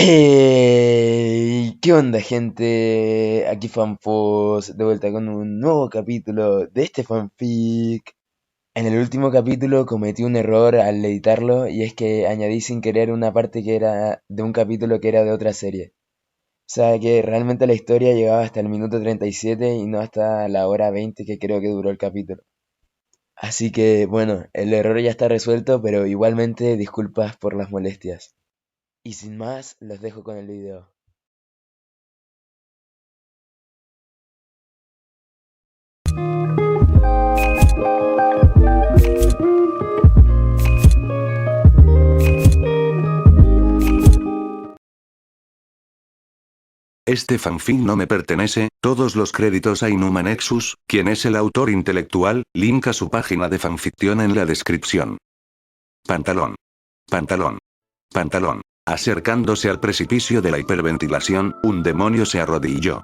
¿Qué onda, gente? Aquí Fanfos, de vuelta con un nuevo capítulo de este fanfic. En el último capítulo cometí un error al editarlo y es que añadí sin querer una parte que era de un capítulo que era de otra serie. O sea que realmente la historia llegaba hasta el minuto 37 y no hasta la hora 20 que creo que duró el capítulo. Así que bueno, el error ya está resuelto, pero igualmente disculpas por las molestias. Y sin más, los dejo con el video. Este fanfic no me pertenece, todos los créditos a Inhuman Nexus, quien es el autor intelectual, link a su página de fanfiction en la descripción. Pantalón. Pantalón. Pantalón. Acercándose al precipicio de la hiperventilación, un demonio se arrodilló.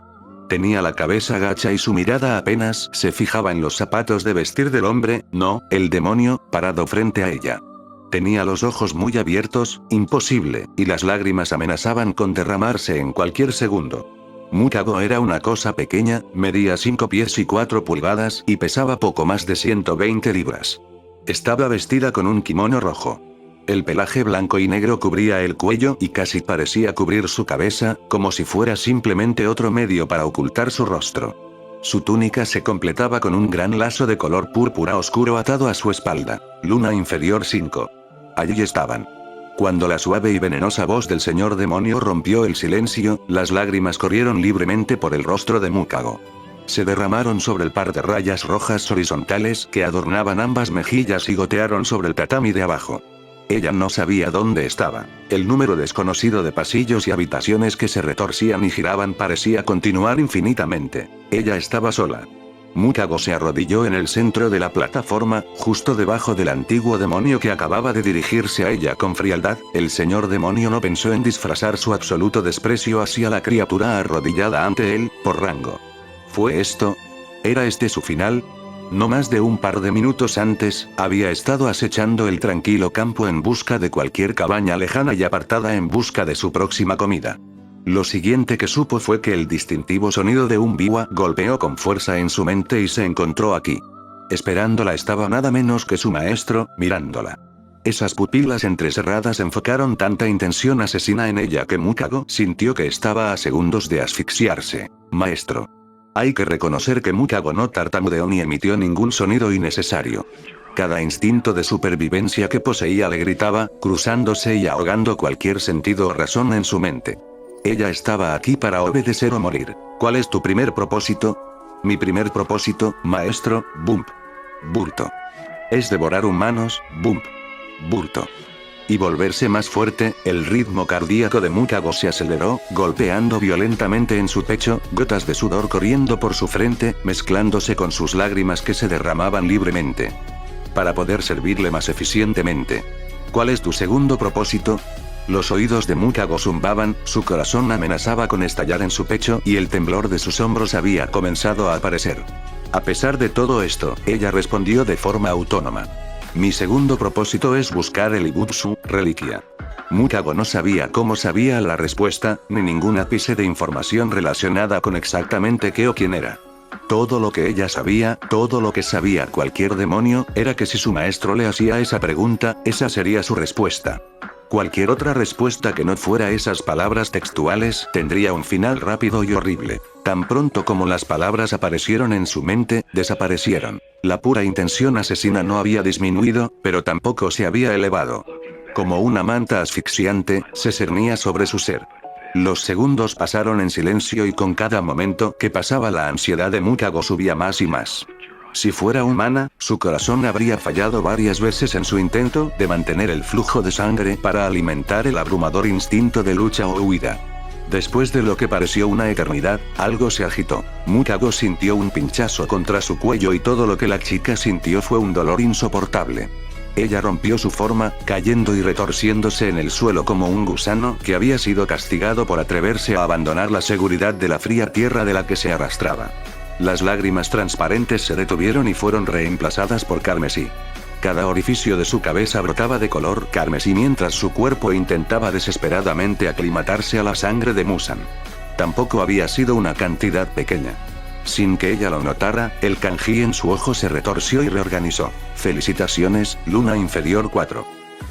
Tenía la cabeza gacha y su mirada apenas se fijaba en los zapatos de vestir del hombre, no, el demonio, parado frente a ella. Tenía los ojos muy abiertos, imposible, y las lágrimas amenazaban con derramarse en cualquier segundo. Mukago era una cosa pequeña, medía 5 pies y 4 pulgadas y pesaba poco más de 120 libras. Estaba vestida con un kimono rojo. El pelaje blanco y negro cubría el cuello y casi parecía cubrir su cabeza, como si fuera simplemente otro medio para ocultar su rostro. Su túnica se completaba con un gran lazo de color púrpura oscuro atado a su espalda. Luna inferior 5. Allí estaban. Cuando la suave y venenosa voz del señor demonio rompió el silencio, las lágrimas corrieron libremente por el rostro de Mukago. Se derramaron sobre el par de rayas rojas horizontales que adornaban ambas mejillas y gotearon sobre el tatami de abajo. Ella no sabía dónde estaba. El número desconocido de pasillos y habitaciones que se retorcían y giraban parecía continuar infinitamente. Ella estaba sola. Mukago se arrodilló en el centro de la plataforma, justo debajo del antiguo demonio que acababa de dirigirse a ella con frialdad. El señor demonio no pensó en disfrazar su absoluto desprecio hacia la criatura arrodillada ante él, por rango. ¿Fue esto? ¿Era este su final? No más de un par de minutos antes, había estado acechando el tranquilo campo en busca de cualquier cabaña lejana y apartada en busca de su próxima comida. Lo siguiente que supo fue que el distintivo sonido de un biwa golpeó con fuerza en su mente y se encontró aquí. Esperándola estaba nada menos que su maestro, mirándola. Esas pupilas entrecerradas enfocaron tanta intención asesina en ella que Mukago sintió que estaba a segundos de asfixiarse. Maestro. Hay que reconocer que Mukago no tartamudeó ni emitió ningún sonido innecesario. Cada instinto de supervivencia que poseía le gritaba, cruzándose y ahogando cualquier sentido o razón en su mente. Ella estaba aquí para obedecer o morir. ¿Cuál es tu primer propósito? Mi primer propósito, maestro, bump. Bulto. Es devorar humanos, bump. Bulto. Y volverse más fuerte, el ritmo cardíaco de Mukago se aceleró, golpeando violentamente en su pecho, gotas de sudor corriendo por su frente, mezclándose con sus lágrimas que se derramaban libremente. Para poder servirle más eficientemente. ¿Cuál es tu segundo propósito? Los oídos de Mukago zumbaban, su corazón amenazaba con estallar en su pecho y el temblor de sus hombros había comenzado a aparecer. A pesar de todo esto, ella respondió de forma autónoma. Mi segundo propósito es buscar el Ibutsu, reliquia. Mukago no sabía cómo sabía la respuesta, ni ningún ápice de información relacionada con exactamente qué o quién era. Todo lo que ella sabía, todo lo que sabía cualquier demonio, era que si su maestro le hacía esa pregunta, esa sería su respuesta. Cualquier otra respuesta que no fuera esas palabras textuales tendría un final rápido y horrible. Tan pronto como las palabras aparecieron en su mente, desaparecieron. La pura intención asesina no había disminuido, pero tampoco se había elevado. Como una manta asfixiante, se cernía sobre su ser. Los segundos pasaron en silencio y con cada momento que pasaba la ansiedad de Mukago subía más y más. Si fuera humana, su corazón habría fallado varias veces en su intento de mantener el flujo de sangre para alimentar el abrumador instinto de lucha o huida. Después de lo que pareció una eternidad, algo se agitó. Mukago sintió un pinchazo contra su cuello y todo lo que la chica sintió fue un dolor insoportable. Ella rompió su forma, cayendo y retorciéndose en el suelo como un gusano que había sido castigado por atreverse a abandonar la seguridad de la fría tierra de la que se arrastraba. Las lágrimas transparentes se detuvieron y fueron reemplazadas por carmesí. Cada orificio de su cabeza brotaba de color carmesí mientras su cuerpo intentaba desesperadamente aclimatarse a la sangre de Musan. Tampoco había sido una cantidad pequeña. Sin que ella lo notara, el kanji en su ojo se retorció y reorganizó. Felicitaciones, Luna Inferior 4.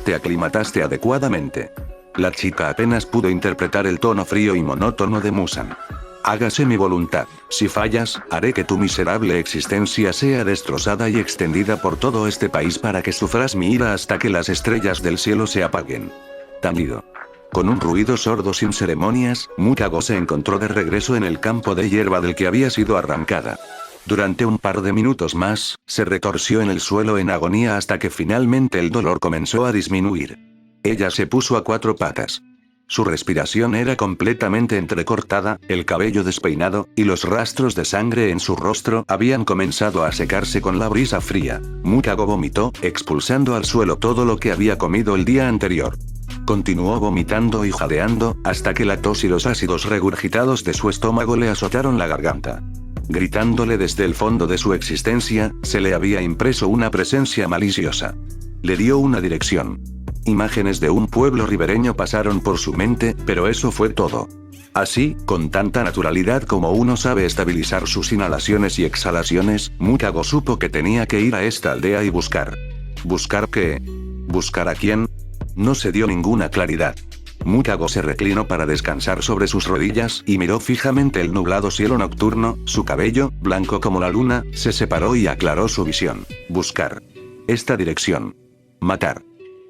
Te aclimataste adecuadamente. La chica apenas pudo interpretar el tono frío y monótono de Musan. Hágase mi voluntad. Si fallas, haré que tu miserable existencia sea destrozada y extendida por todo este país para que sufras mi ira hasta que las estrellas del cielo se apaguen. Tamido. Con un ruido sordo sin ceremonias, Mukago se encontró de regreso en el campo de hierba del que había sido arrancada. Durante un par de minutos más, se retorció en el suelo en agonía hasta que finalmente el dolor comenzó a disminuir. Ella se puso a 4 patas. Su respiración era completamente entrecortada, el cabello despeinado, y los rastros de sangre en su rostro habían comenzado a secarse con la brisa fría. Mukago vomitó, expulsando al suelo todo lo que había comido el día anterior. Continuó vomitando y jadeando, hasta que la tos y los ácidos regurgitados de su estómago le azotaron la garganta. Gritándole desde el fondo de su existencia, se le había impreso una presencia maliciosa. Le dio una dirección. Imágenes de un pueblo ribereño pasaron por su mente, pero eso fue todo. Así, con tanta naturalidad como uno sabe estabilizar sus inhalaciones y exhalaciones, Mukago supo que tenía que ir a esta aldea y buscar. ¿Buscar qué? ¿Buscar a quién? No se dio ninguna claridad. Mukago se reclinó para descansar sobre sus rodillas y miró fijamente el nublado cielo nocturno, su cabello, blanco como la luna, se separó y aclaró su visión. Buscar. Esta dirección. Matar.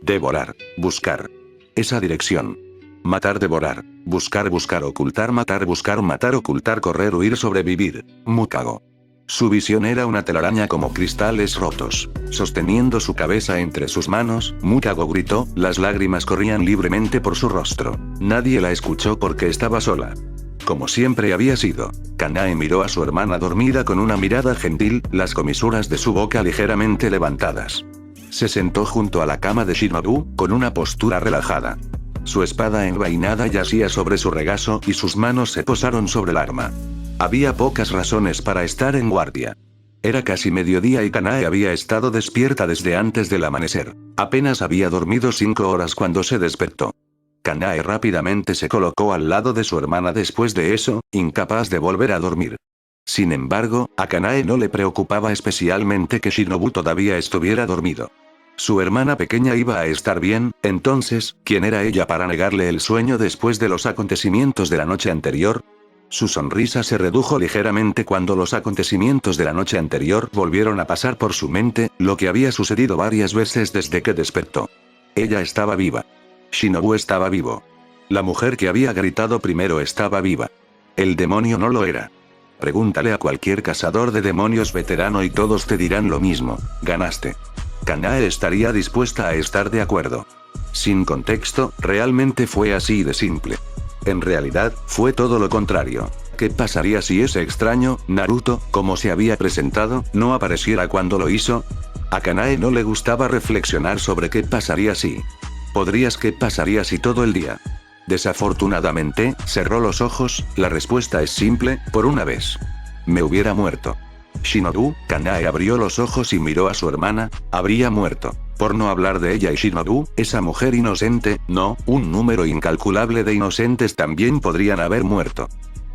Devorar. Buscar. Esa dirección. Matar, devorar. Buscar, buscar, ocultar, matar, ocultar, correr, huir, sobrevivir. Mukago. Su visión era una telaraña como cristales rotos. Sosteniendo su cabeza entre sus manos, Mukago gritó, las lágrimas corrían libremente por su rostro. Nadie la escuchó porque estaba sola. Como siempre había sido. Kanae miró a su hermana dormida con una mirada gentil, las comisuras de su boca ligeramente levantadas. Se sentó junto a la cama de Shinobu, con una postura relajada. Su espada envainada yacía sobre su regazo y sus manos se posaron sobre el arma. Había pocas razones para estar en guardia. Era casi mediodía y Kanae había estado despierta desde antes del amanecer. Apenas había dormido 5 horas cuando se despertó. Kanae rápidamente se colocó al lado de su hermana después de eso, incapaz de volver a dormir. Sin embargo, a Kanae no le preocupaba especialmente que Shinobu todavía estuviera dormido. Su hermana pequeña iba a estar bien, entonces, ¿quién era ella para negarle el sueño después de los acontecimientos de la noche anterior? Su sonrisa se redujo ligeramente cuando los acontecimientos de la noche anterior volvieron a pasar por su mente, lo que había sucedido varias veces desde que despertó. Ella estaba viva. Shinobu estaba vivo. La mujer que había gritado primero estaba viva. El demonio no lo era. Pregúntale a cualquier cazador de demonios veterano y todos te dirán lo mismo, ganaste. Kanae estaría dispuesta a estar de acuerdo. Sin contexto, realmente fue así de simple. En realidad, fue todo lo contrario. ¿Qué pasaría si ese extraño, Naruto, como se había presentado, no apareciera cuando lo hizo? A Kanae no le gustaba reflexionar sobre qué pasaría si. ¿Qué pasaría si todo el día? Desafortunadamente, cerró los ojos, la respuesta es simple, por una vez. Me hubiera muerto. Shinobu, Kanae abrió los ojos y miró a su hermana, habría muerto. Por no hablar de ella y Shinobu, esa mujer inocente, no, un número incalculable de inocentes también podrían haber muerto.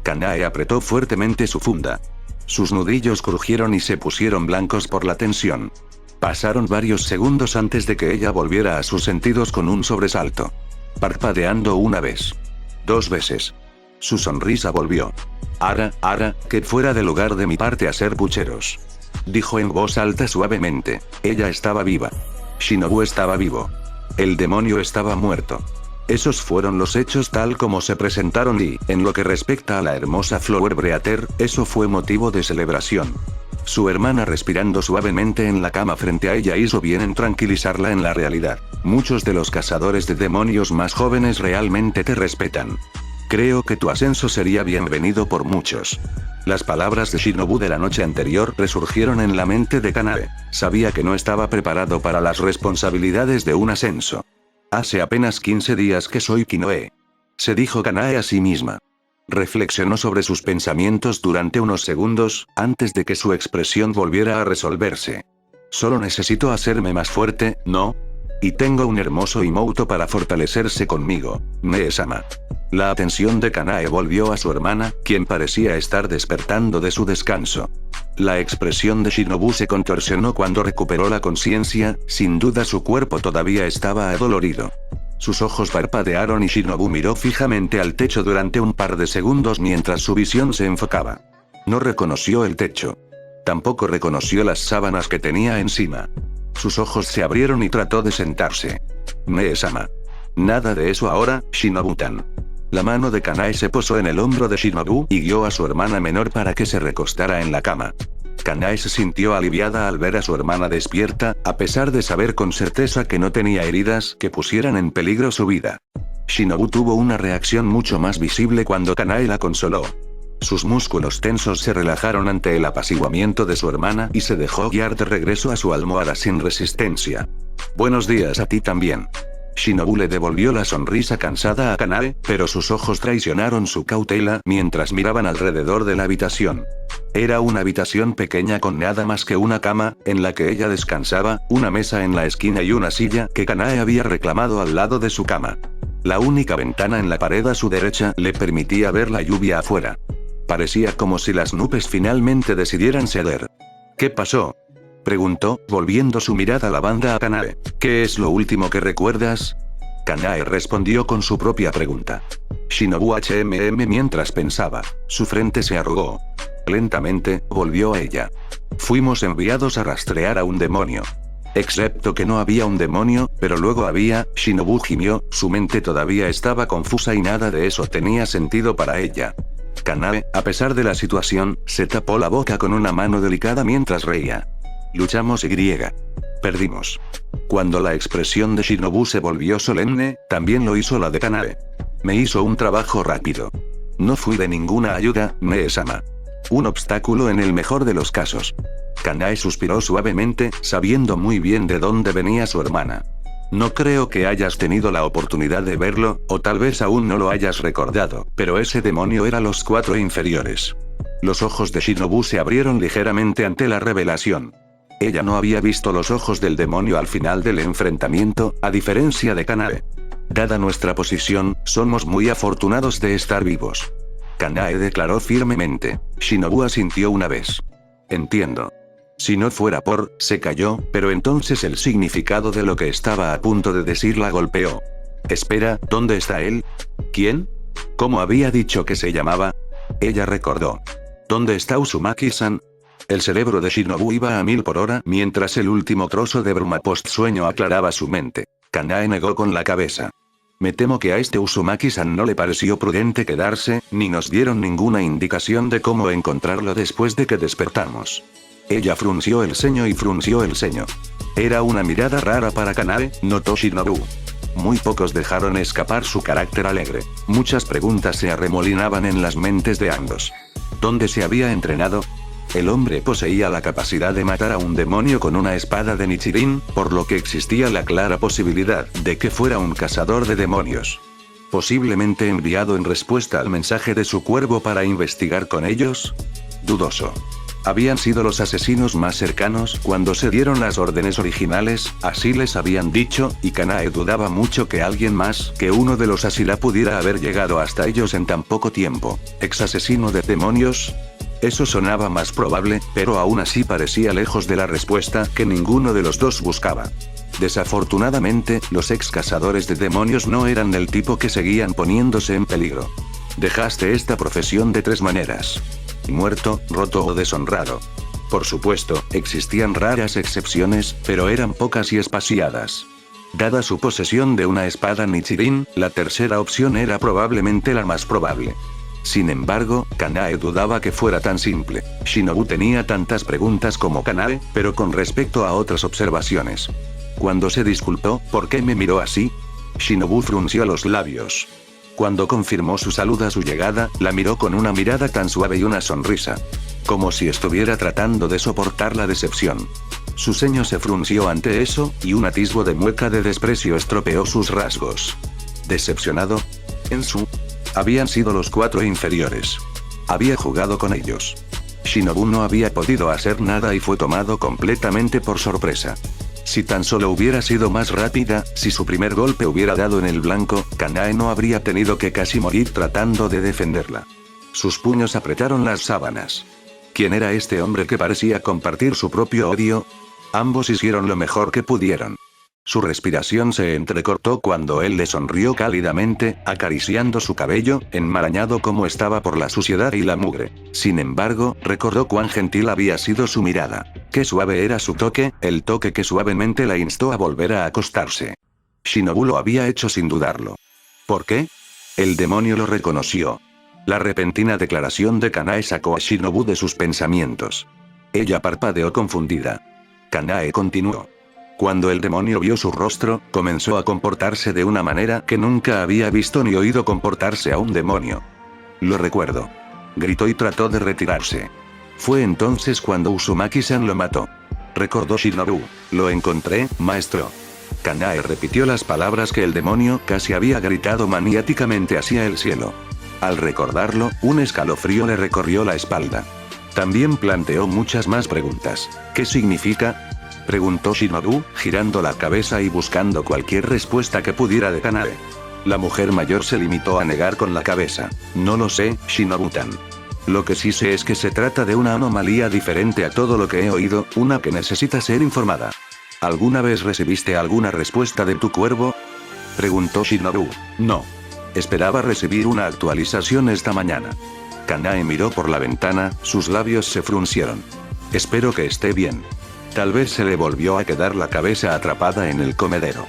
Kanae apretó fuertemente su funda. Sus nudillos crujieron y se pusieron blancos por la tensión. Pasaron varios segundos antes de que ella volviera a sus sentidos con un sobresalto. Parpadeando una vez. 2 veces. Su sonrisa volvió. Que fuera de lugar de mi parte hacer pucheros. Dijo en voz alta suavemente. Ella estaba viva. Shinobu estaba vivo. El demonio estaba muerto. Esos fueron los hechos tal como se presentaron y, en lo que respecta a la hermosa Flower Breather, eso fue motivo de celebración. Su hermana respirando suavemente en la cama frente a ella hizo bien en tranquilizarla en la realidad. Muchos de los cazadores de demonios más jóvenes realmente te respetan. Creo que tu ascenso sería bienvenido por muchos. Las palabras de Shinobu de la noche anterior resurgieron en la mente de Kanae. Sabía que no estaba preparado para las responsabilidades de un ascenso. Hace apenas 15 días que soy Kinoe. Se dijo Kanae a sí misma. Reflexionó sobre sus pensamientos durante unos segundos, antes de que su expresión volviera a resolverse. Solo necesito hacerme más fuerte, ¿no? Y tengo un hermoso emoto para fortalecerse conmigo, Mee-sama. La atención de Kanae volvió a su hermana, quien parecía estar despertando de su descanso. La expresión de Shinobu se contorsionó cuando recuperó la conciencia, sin duda su cuerpo todavía estaba adolorido. Sus ojos parpadearon y Shinobu miró fijamente al techo durante un par de segundos mientras su visión se enfocaba. No reconoció el techo. Tampoco reconoció las sábanas que tenía encima. Sus ojos se abrieron y trató de sentarse. Mee-sama. Nada de eso ahora, Shinobu-tan. La mano de Kanae se posó en el hombro de Shinobu y guió a su hermana menor para que se recostara en la cama. Kanae se sintió aliviada al ver a su hermana despierta, a pesar de saber con certeza que no tenía heridas que pusieran en peligro su vida. Shinobu tuvo una reacción mucho más visible cuando Kanae la consoló. Sus músculos tensos se relajaron ante el apaciguamiento de su hermana y se dejó guiar de regreso a su almohada sin resistencia. Buenos días a ti también. Shinobu le devolvió la sonrisa cansada a Kanae, pero sus ojos traicionaron su cautela mientras miraban alrededor de la habitación. Era una habitación pequeña con nada más que una cama, en la que ella descansaba, una mesa en la esquina y una silla que Kanae había reclamado al lado de su cama. La única ventana en la pared a su derecha le permitía ver la lluvia afuera. Parecía como si las nubes finalmente decidieran ceder. ¿Qué pasó?, preguntó, volviendo su mirada lavanda a Kanae. ¿Qué es lo último que recuerdas? Kanae respondió con su propia pregunta. Shinobu mientras pensaba. Su frente se arrugó. Lentamente, volvió a ella. Fuimos enviados a rastrear a un demonio. Excepto que no había un demonio, pero luego había, Shinobu gimió, su mente todavía estaba confusa y nada de eso tenía sentido para ella. Kanae, a pesar de la situación, se tapó la boca con una mano delicada mientras reía. Luchamos y perdimos. Cuando la expresión de Shinobu se volvió solemne, también lo hizo la de Kanae. Me hizo un trabajo rápido. No fui de ninguna ayuda, Mee-sama. Un obstáculo en el mejor de los casos. Kanae suspiró suavemente, sabiendo muy bien de dónde venía su hermana. No creo que hayas tenido la oportunidad de verlo, o tal vez aún no lo hayas recordado, pero ese demonio era los 4 inferiores. Los ojos de Shinobu se abrieron ligeramente ante la revelación. Ella no había visto los ojos del demonio al final del enfrentamiento, a diferencia de Kanae. Dada nuestra posición, somos muy afortunados de estar vivos. Kanae declaró firmemente. Shinobu asintió una vez. Entiendo. Si no fuera por, se calló, pero entonces el significado de lo que estaba a punto de decir la golpeó. Espera, ¿dónde está él? ¿Quién? ¿Cómo había dicho que se llamaba? Ella recordó. ¿Dónde está Uzumaki-san? El cerebro de Shinobu iba a 1000 por hora mientras el último trozo de bruma post-sueño aclaraba su mente. Kanae negó con la cabeza. Me temo que a este Uzumaki-san no le pareció prudente quedarse, ni nos dieron ninguna indicación de cómo encontrarlo después de que despertamos. Ella frunció el ceño y frunció el ceño. Era una mirada rara para Kanae, notó Shinobu. Muy pocos dejaron escapar su carácter alegre. Muchas preguntas se arremolinaban en las mentes de ambos. ¿Dónde se había entrenado? El hombre poseía la capacidad de matar a un demonio con una espada de Nichirin, por lo que existía la clara posibilidad de que fuera un cazador de demonios. Posiblemente enviado en respuesta al mensaje de su cuervo para investigar con ellos. Dudoso. Habían sido los asesinos más cercanos cuando se dieron las órdenes originales, así les habían dicho, y Kanae dudaba mucho que alguien más que uno de los Asila pudiera haber llegado hasta ellos en tan poco tiempo. ¿Ex asesino de demonios? Eso sonaba más probable, pero aún así parecía lejos de la respuesta que ninguno de los dos buscaba. Desafortunadamente, los ex cazadores de demonios no eran del tipo que seguían poniéndose en peligro. Dejaste esta profesión de 3 maneras. Muerto, roto o deshonrado. Por supuesto, existían raras excepciones, pero eran pocas y espaciadas. Dada su posesión de una espada Nichirin, la tercera opción era probablemente la más probable. Sin embargo, Kanae dudaba que fuera tan simple. Shinobu tenía tantas preguntas como Kanae, pero con respecto a otras observaciones. Cuando se disculpó, ¿por qué me miró así? Shinobu frunció los labios. Cuando confirmó su salud a su llegada, la miró con una mirada tan suave y una sonrisa. Como si estuviera tratando de soportar la decepción. Su ceño se frunció ante eso, y un atisbo de mueca de desprecio estropeó sus rasgos. ¿Decepcionado? Habían sido los 4 inferiores. Había jugado con ellos. Shinobu no había podido hacer nada y fue tomado completamente por sorpresa. Si tan solo hubiera sido más rápida, si su primer golpe hubiera dado en el blanco, Kanae no habría tenido que casi morir tratando de defenderla. Sus puños apretaron las sábanas. ¿Quién era este hombre que parecía compartir su propio odio? Ambos hicieron lo mejor que pudieron. Su respiración se entrecortó cuando él le sonrió cálidamente, acariciando su cabello, enmarañado como estaba por la suciedad y la mugre. Sin embargo, recordó cuán gentil había sido su mirada. Qué suave era su toque, el toque que suavemente la instó a volver a acostarse. Shinobu lo había hecho sin dudarlo. ¿Por qué? El demonio lo reconoció. La repentina declaración de Kanae sacó a Shinobu de sus pensamientos. Ella parpadeó confundida. Kanae continuó. Cuando el demonio vio su rostro, comenzó a comportarse de una manera que nunca había visto ni oído comportarse a un demonio. Lo recuerdo. Gritó y trató de retirarse. Fue entonces cuando Uzumaki-san lo mató. Recordó Shinobu. Lo encontré, maestro. Kanae repitió las palabras que el demonio casi había gritado maniáticamente hacia el cielo. Al recordarlo, un escalofrío le recorrió la espalda. También planteó muchas más preguntas. ¿Qué significa? Preguntó Shinobu, girando la cabeza y buscando cualquier respuesta que pudiera de Kanae. La mujer mayor se limitó a negar con la cabeza. No lo sé, Shinobu-tan. Lo que sí sé es que se trata de una anomalía diferente a todo lo que he oído, una que necesita ser informada. ¿Alguna vez recibiste alguna respuesta de tu cuervo? Preguntó Shinobu. No. Esperaba recibir una actualización esta mañana. Kanae miró por la ventana, sus labios se fruncieron. Espero que esté bien. Tal vez se le volvió a quedar la cabeza atrapada en el comedero.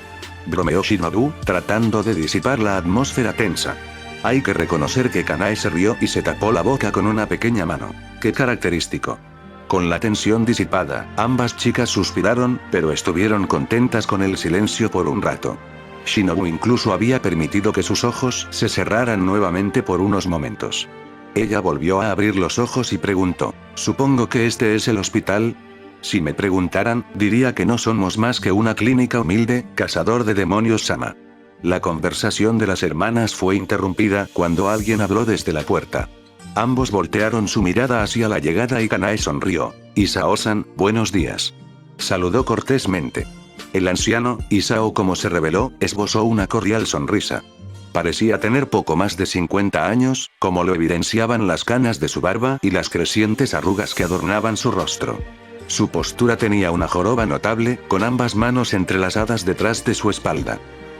Bromeó Shinobu, tratando de disipar la atmósfera tensa. Hay que reconocer que Kanae se rió y se tapó la boca con una pequeña mano. ¡Qué característico! Con la tensión disipada, ambas chicas suspiraron, pero estuvieron contentas con el silencio por un rato. Shinobu incluso había permitido que sus ojos se cerraran nuevamente por unos momentos. Ella volvió a abrir los ojos y preguntó, ¿supongo que este es el hospital? Si me preguntaran, diría que no somos más que una clínica humilde, cazador de demonios Sama. La conversación de las hermanas fue interrumpida cuando alguien habló desde la puerta. Ambos voltearon su mirada hacia la llegada y Kanae sonrió. Isao-san, buenos días. Saludó cortésmente. El anciano, Isao como se reveló, esbozó una cordial sonrisa. Parecía tener poco más de 50 años, como lo evidenciaban las canas de su barba y las crecientes arrugas que adornaban su rostro. Su postura tenía una joroba notable, con ambas manos entrelazadas detrás de su espalda.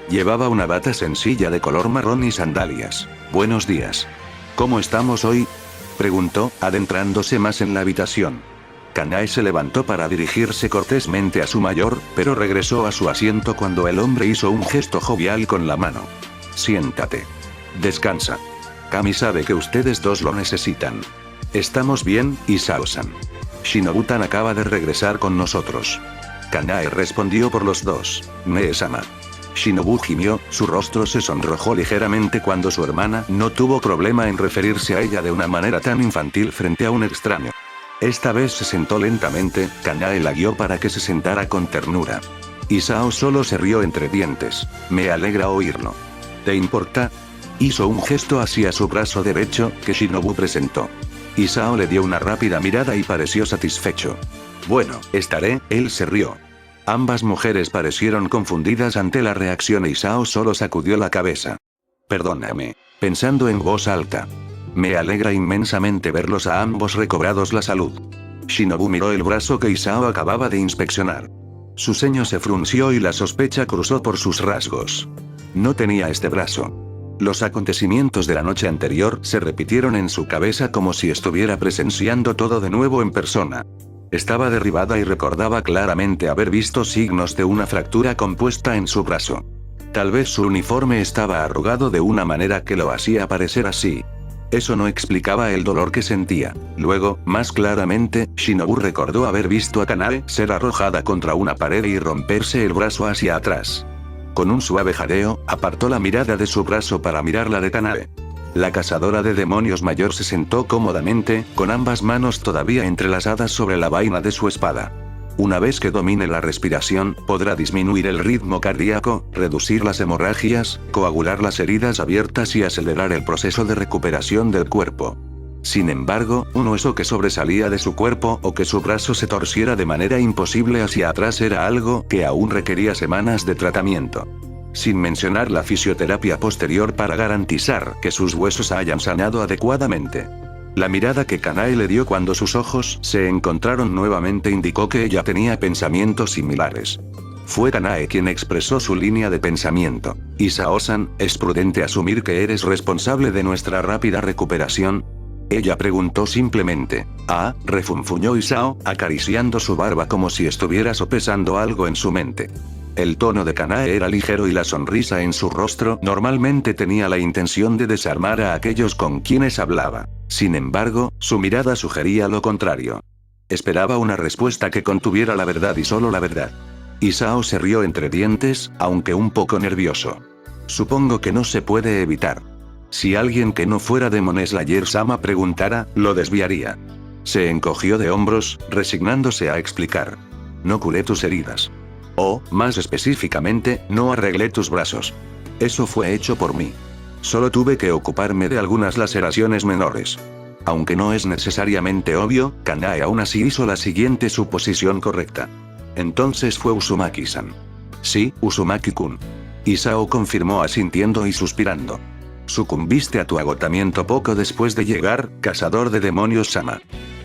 Llevaba una bata sencilla de color marrón y sandalias. Buenos días. ¿Cómo estamos hoy? Preguntó, adentrándose más en la habitación. Kanae se levantó para dirigirse cortésmente a su mayor, pero regresó a su asiento cuando el hombre hizo un gesto jovial con la mano. Siéntate. Descansa. Kami sabe que ustedes dos lo necesitan. Estamos bien, Isao-san. Shinobu-tan acaba de regresar con nosotros. Kanae respondió por los dos. Nee-sama. Shinobu gimió, su rostro se sonrojó ligeramente cuando su hermana no tuvo problema en referirse a ella de una manera tan infantil frente a un extraño. Esta vez se sentó lentamente, Kanae la guió para que se sentara con ternura. Isao solo se rió entre dientes. Me alegra oírlo. ¿Te importa? Hizo un gesto hacia su brazo derecho, que Shinobu presentó. Isao le dio una rápida mirada y pareció satisfecho. Bueno, estaré, él se rió. Ambas mujeres parecieron confundidas ante la reacción e Isao solo sacudió la cabeza. Perdóname. Pensando en voz alta. Me alegra inmensamente verlos a ambos recobrados la salud. Shinobu miró el brazo que Isao acababa de inspeccionar. Su ceño se frunció y la sospecha cruzó por sus rasgos. No tenía este brazo. Los acontecimientos de la noche anterior se repitieron en su cabeza como si estuviera presenciando todo de nuevo en persona. Estaba derribada y recordaba claramente haber visto signos de una fractura compuesta en su brazo. Tal vez su uniforme estaba arrugado de una manera que lo hacía parecer así. Eso no explicaba el dolor que sentía. Luego, más claramente, Shinobu recordó haber visto a Kanae ser arrojada contra una pared y romperse el brazo hacia atrás. Con un suave jadeo, apartó la mirada de su brazo para mirar la de Kanae. La cazadora de demonios mayor se sentó cómodamente, con ambas manos todavía entrelazadas sobre la vaina de su espada. Una vez que domine la respiración, podrá disminuir el ritmo cardíaco, reducir las hemorragias, coagular las heridas abiertas y acelerar el proceso de recuperación del cuerpo. Sin embargo, un hueso que sobresalía de su cuerpo o que su brazo se torciera de manera imposible hacia atrás era algo que aún requería semanas de tratamiento. Sin mencionar la fisioterapia posterior para garantizar que sus huesos hayan sanado adecuadamente. La mirada que Kanae le dio cuando sus ojos se encontraron nuevamente indicó que ella tenía pensamientos similares. Fue Kanae quien expresó su línea de pensamiento. Isao-san, ¿es prudente asumir que eres responsable de nuestra rápida recuperación? Ella preguntó simplemente. Ah, refunfuñó Isao, acariciando su barba como si estuviera sopesando algo en su mente. El tono de Kanae era ligero y la sonrisa en su rostro normalmente tenía la intención de desarmar a aquellos con quienes hablaba. Sin embargo, su mirada sugería lo contrario. Esperaba una respuesta que contuviera la verdad y solo la verdad. Isao se rió entre dientes, aunque un poco nervioso. Supongo que no se puede evitar. Si alguien que no fuera Demon Slayer-sama preguntara, lo desviaría. Se encogió de hombros, resignándose a explicar. No curé tus heridas. O, más específicamente, no arreglé tus brazos. Eso fue hecho por mí. Solo tuve que ocuparme de algunas laceraciones menores. Aunque no es necesariamente obvio, Kanae aún así hizo la siguiente suposición correcta. Entonces fue Uzumaki-san. Sí, Uzumaki-kun. Isao confirmó asintiendo y suspirando. Sucumbiste a tu agotamiento poco después de llegar, cazador de demonios Sama.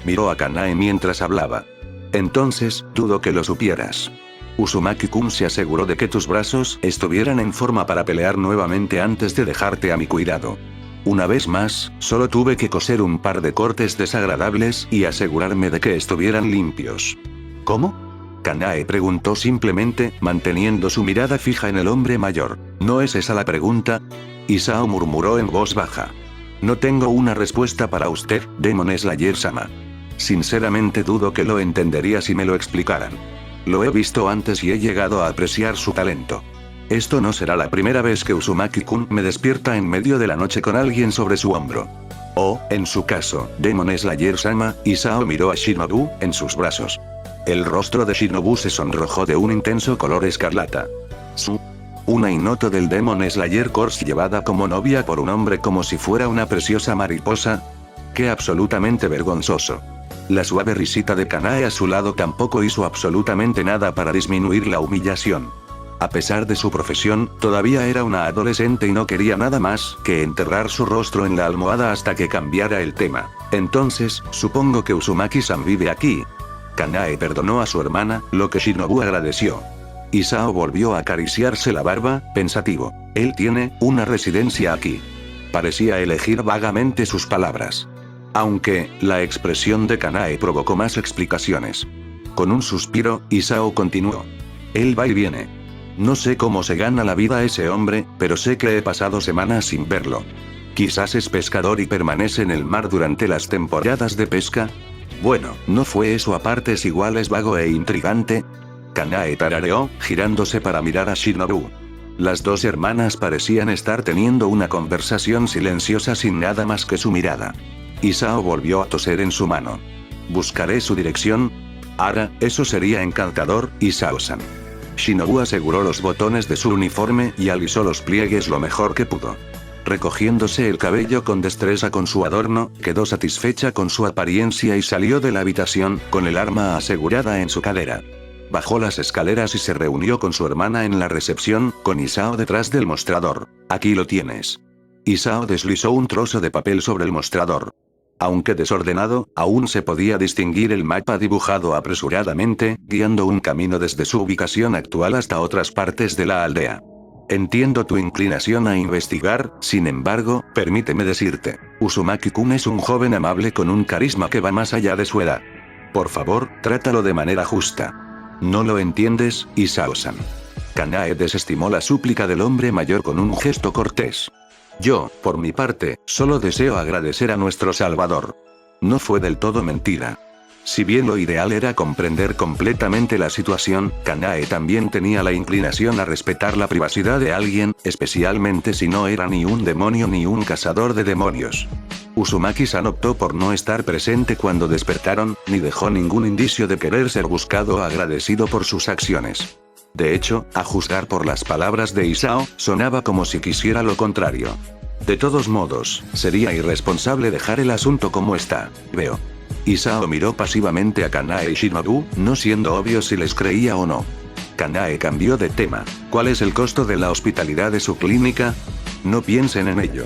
Miró a Kanae mientras hablaba. Entonces, dudo que lo supieras. Uzumaki-kun se aseguró de que tus brazos estuvieran en forma para pelear nuevamente antes de dejarte a mi cuidado. Una vez más, solo tuve que coser un par de cortes desagradables y asegurarme de que estuvieran limpios. ¿Cómo? Kanae preguntó simplemente, manteniendo su mirada fija en el hombre mayor. ¿No es esa la pregunta? Isao murmuró en voz baja. No tengo una respuesta para usted, Demon Slayer-sama. Sinceramente dudo que lo entendería si me lo explicaran. Lo he visto antes y he llegado a apreciar su talento. Esto no será la primera vez que Uzumaki-kun me despierta en medio de la noche con alguien sobre su hombro. O, en su caso, Demon Slayer-sama, Isao miró a Shinobu, en sus brazos. El rostro de Shinobu se sonrojó de un intenso color escarlata. Una Inoto del Demon Slayer Corps llevada como novia por un hombre como si fuera una preciosa mariposa. ¡Qué absolutamente vergonzoso! La suave risita de Kanae a su lado tampoco hizo absolutamente nada para disminuir la humillación. A pesar de su profesión, todavía era una adolescente y no quería nada más que enterrar su rostro en la almohada hasta que cambiara el tema. Entonces, supongo que Uzumaki-san vive aquí. Kanae perdonó a su hermana, lo que Shinobu agradeció. Isao volvió a acariciarse la barba, pensativo. Él tiene una residencia aquí. Parecía elegir vagamente sus palabras. Aunque, la expresión de Kanae provocó más explicaciones. Con un suspiro, Isao continuó. Él va y viene. No sé cómo se gana la vida ese hombre, pero sé que he pasado semanas sin verlo. Quizás es pescador y permanece en el mar durante las temporadas de pesca. Bueno, ¿no fue eso a partes iguales vago e intrigante? Kanae tarareó, girándose para mirar a Shinobu. Las dos hermanas parecían estar teniendo una conversación silenciosa sin nada más que su mirada. Isao volvió a toser en su mano. Buscaré su dirección. Ahora, eso sería encantador, Isao-san. Shinobu aseguró los botones de su uniforme y alisó los pliegues lo mejor que pudo. Recogiéndose el cabello con destreza con su adorno, quedó satisfecha con su apariencia y salió de la habitación, con el arma asegurada en su cadera. Bajó las escaleras y se reunió con su hermana en la recepción, con Isao detrás del mostrador. Aquí lo tienes. Isao deslizó un trozo de papel sobre el mostrador. Aunque desordenado, aún se podía distinguir el mapa dibujado apresuradamente, guiando un camino desde su ubicación actual hasta otras partes de la aldea. Entiendo tu inclinación a investigar, sin embargo, permíteme decirte, Uzumaki-kun es un joven amable con un carisma que va más allá de su edad. Por favor, trátalo de manera justa. ¿No lo entiendes, Isao-san? Kanae desestimó la súplica del hombre mayor con un gesto cortés. Yo, por mi parte, solo deseo agradecer a nuestro Salvador. No fue del todo mentira. Si bien lo ideal era comprender completamente la situación, Kanae también tenía la inclinación a respetar la privacidad de alguien, especialmente si no era ni un demonio ni un cazador de demonios. Uzumaki-san optó por no estar presente cuando despertaron, ni dejó ningún indicio de querer ser buscado o agradecido por sus acciones. De hecho, a juzgar por las palabras de Isao, sonaba como si quisiera lo contrario. De todos modos, sería irresponsable dejar el asunto como está, veo. Isao miró pasivamente a Kanae y Shinobu, no siendo obvio si les creía o no. Kanae cambió de tema. ¿Cuál es el costo de la hospitalidad de su clínica? No piensen en ello.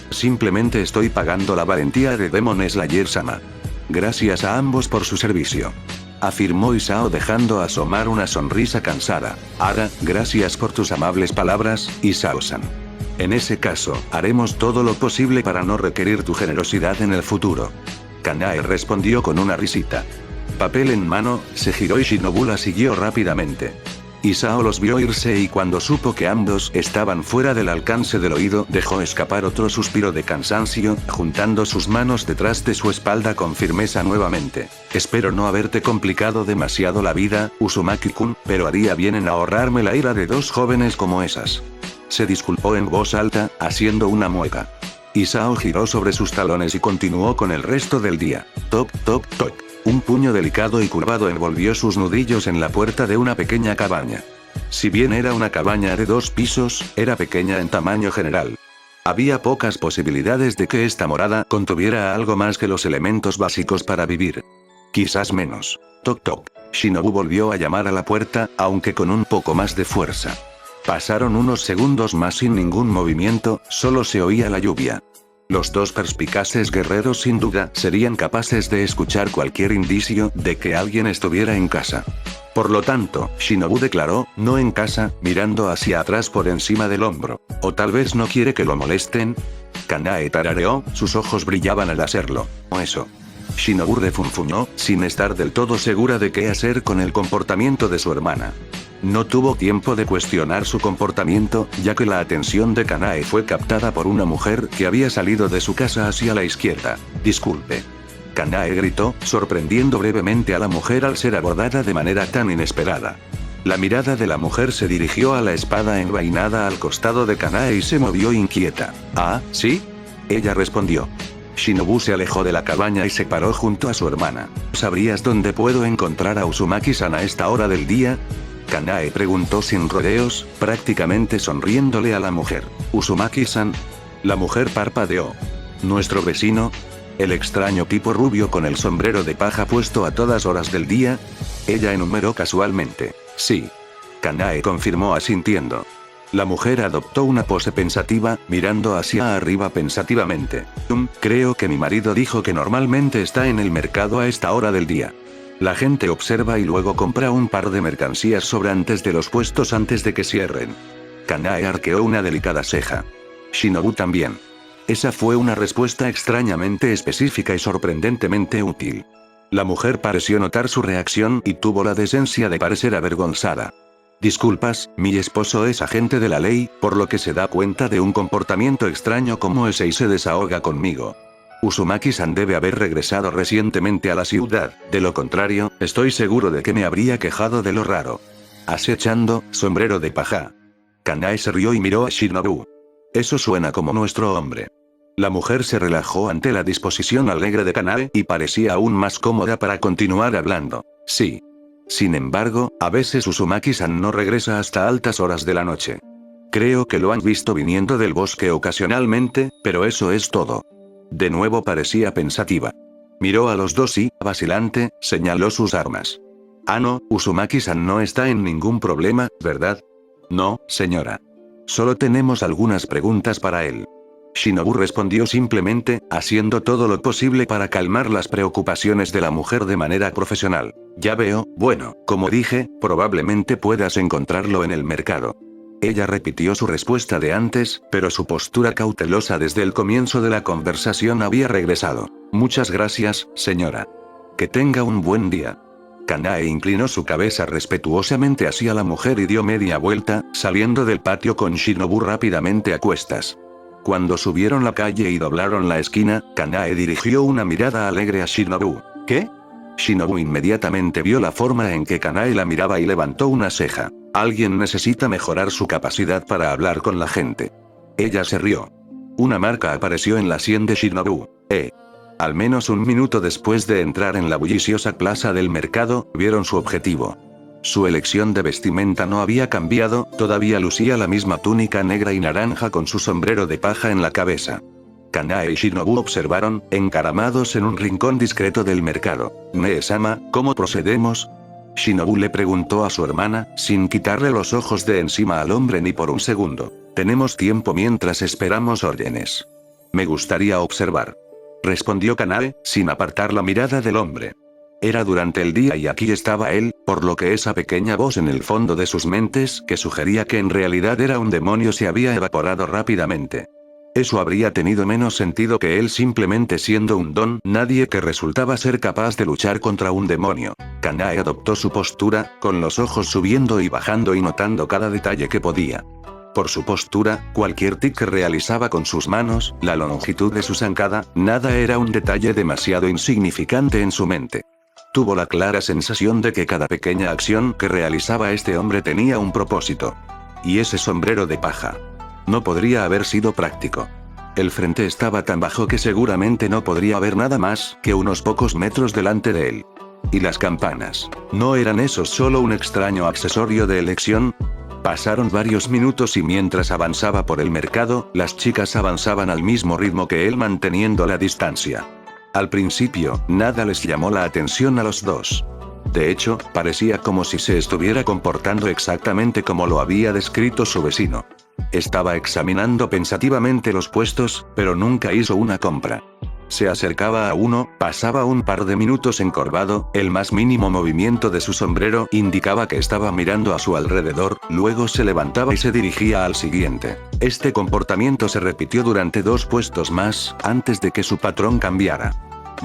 Simplemente estoy pagando la valentía de Demon Slayer-sama. Gracias a ambos por su servicio. Afirmó Isao dejando asomar una sonrisa cansada. Ara, gracias por tus amables palabras, Isao-san. En ese caso, haremos todo lo posible para no requerir tu generosidad en el futuro. Kanae respondió con una risita. Papel en mano, se giró y Shinobu la siguió rápidamente. Isao los vio irse y cuando supo que ambos estaban fuera del alcance del oído, dejó escapar otro suspiro de cansancio, juntando sus manos detrás de su espalda con firmeza nuevamente. Espero no haberte complicado demasiado la vida, Uzumaki-kun, pero haría bien en ahorrarme la ira de dos jóvenes como esas. Se disculpó en voz alta, haciendo una mueca. Isao giró sobre sus talones y continuó con el resto del día. Toc, toc, toc. Un puño delicado y curvado envolvió sus nudillos en la puerta de una pequeña cabaña. Si bien era una cabaña de 2 pisos, era pequeña en tamaño general. Había pocas posibilidades de que esta morada contuviera algo más que los elementos básicos para vivir. Quizás menos. Toc toc. Shinobu volvió a llamar a la puerta, aunque con un poco más de fuerza. Pasaron unos segundos más sin ningún movimiento, solo se oía la lluvia. Los dos perspicaces guerreros sin duda serían capaces de escuchar cualquier indicio de que alguien estuviera en casa. Por lo tanto, Shinobu declaró, no en casa, mirando hacia atrás por encima del hombro. ¿O tal vez no quiere que lo molesten? Kanae tarareó, sus ojos brillaban al hacerlo. ¿O eso? Shinobu refunfuñó, sin estar del todo segura de qué hacer con el comportamiento de su hermana. No tuvo tiempo de cuestionar su comportamiento, ya que la atención de Kanae fue captada por una mujer que había salido de su casa hacia la izquierda. Disculpe. Kanae gritó, sorprendiendo brevemente a la mujer al ser abordada de manera tan inesperada. La mirada de la mujer se dirigió a la espada envainada al costado de Kanae y se movió inquieta. ¿Ah, sí? Ella respondió. Shinobu se alejó de la cabaña y se paró junto a su hermana. ¿Sabrías dónde puedo encontrar a Uzumaki-san a esta hora del día? Kanae preguntó sin rodeos, prácticamente sonriéndole a la mujer. ¿Uzumaki-san? La mujer parpadeó. ¿Nuestro vecino? ¿El extraño tipo rubio con el sombrero de paja puesto a todas horas del día? Ella enumeró casualmente. Sí. Kanae confirmó asintiendo. La mujer adoptó una pose pensativa, mirando hacia arriba pensativamente. Creo que mi marido dijo que normalmente está en el mercado a esta hora del día. La gente observa y luego compra un par de mercancías sobrantes de los puestos antes de que cierren. Kanae arqueó una delicada ceja. Shinobu también. Esa fue una respuesta extrañamente específica y sorprendentemente útil. La mujer pareció notar su reacción y tuvo la decencia de parecer avergonzada. Disculpas, mi esposo es agente de la ley, por lo que se da cuenta de un comportamiento extraño como ese y se desahoga conmigo. Uzumaki-san debe haber regresado recientemente a la ciudad, de lo contrario, estoy seguro de que me habría quejado de lo raro. Acechando, sombrero de paja. Kanae se rió y miró a Shinobu. Eso suena como nuestro hombre. La mujer se relajó ante la disposición alegre de Kanae y parecía aún más cómoda para continuar hablando. Sí. Sin embargo, a veces Uzumaki-san no regresa hasta altas horas de la noche. Creo que lo han visto viniendo del bosque ocasionalmente, pero eso es todo. De nuevo parecía pensativa. Miró a los dos y, vacilante, señaló sus armas. Ah no, Uzumaki-san no está en ningún problema, ¿verdad? No, señora. Solo tenemos algunas preguntas para él. Shinobu respondió simplemente, haciendo todo lo posible para calmar las preocupaciones de la mujer de manera profesional. Ya veo, bueno, como dije, probablemente puedas encontrarlo en el mercado. Ella repitió su respuesta de antes, pero su postura cautelosa desde el comienzo de la conversación había regresado. Muchas gracias, señora. Que tenga un buen día. Kanae inclinó su cabeza respetuosamente hacia la mujer y dio media vuelta, saliendo del patio con Shinobu rápidamente a cuestas. Cuando subieron la calle y doblaron la esquina, Kanae dirigió una mirada alegre a Shinobu. ¿Qué? Shinobu inmediatamente vio la forma en que Kanae la miraba y levantó una ceja. Alguien necesita mejorar su capacidad para hablar con la gente. Ella se rió. Una marca apareció en la sien de Shinobu. Al menos un minuto después de entrar en la bulliciosa plaza del mercado, vieron su objetivo. Su elección de vestimenta no había cambiado, todavía lucía la misma túnica negra y naranja con su sombrero de paja en la cabeza. Kanae y Shinobu observaron, encaramados en un rincón discreto del mercado. «Nee-sama, ¿cómo procedemos?». Shinobu le preguntó a su hermana, sin quitarle los ojos de encima al hombre ni por un segundo. «Tenemos tiempo mientras esperamos órdenes. Me gustaría observar», respondió Kanae, sin apartar la mirada del hombre. Era durante el día y aquí estaba él, por lo que esa pequeña voz en el fondo de sus mentes que sugería que en realidad era un demonio se había evaporado rápidamente. Eso habría tenido menos sentido que él simplemente siendo un don nadie que resultaba ser capaz de luchar contra un demonio. Kanae adoptó su postura, con los ojos subiendo y bajando y notando cada detalle que podía. Por su postura, cualquier tic que realizaba con sus manos, la longitud de su zancada, nada era un detalle demasiado insignificante en su mente. Tuvo la clara sensación de que cada pequeña acción que realizaba este hombre tenía un propósito. Y ese sombrero de paja. No podría haber sido práctico. El frente estaba tan bajo que seguramente no podría haber nada más que unos pocos metros delante de él. ¿Y las campanas? ¿No eran esos solo un extraño accesorio de elección? Pasaron varios minutos y mientras avanzaba por el mercado, las chicas avanzaban al mismo ritmo que él manteniendo la distancia. Al principio, nada les llamó la atención a los dos. De hecho, parecía como si se estuviera comportando exactamente como lo había descrito su vecino. Estaba examinando pensativamente los puestos, pero nunca hizo una compra. Se acercaba a uno, pasaba un par de minutos encorvado, el más mínimo movimiento de su sombrero indicaba que estaba mirando a su alrededor, luego se levantaba y se dirigía al siguiente. Este comportamiento se repitió durante 2 puestos más, antes de que su patrón cambiara.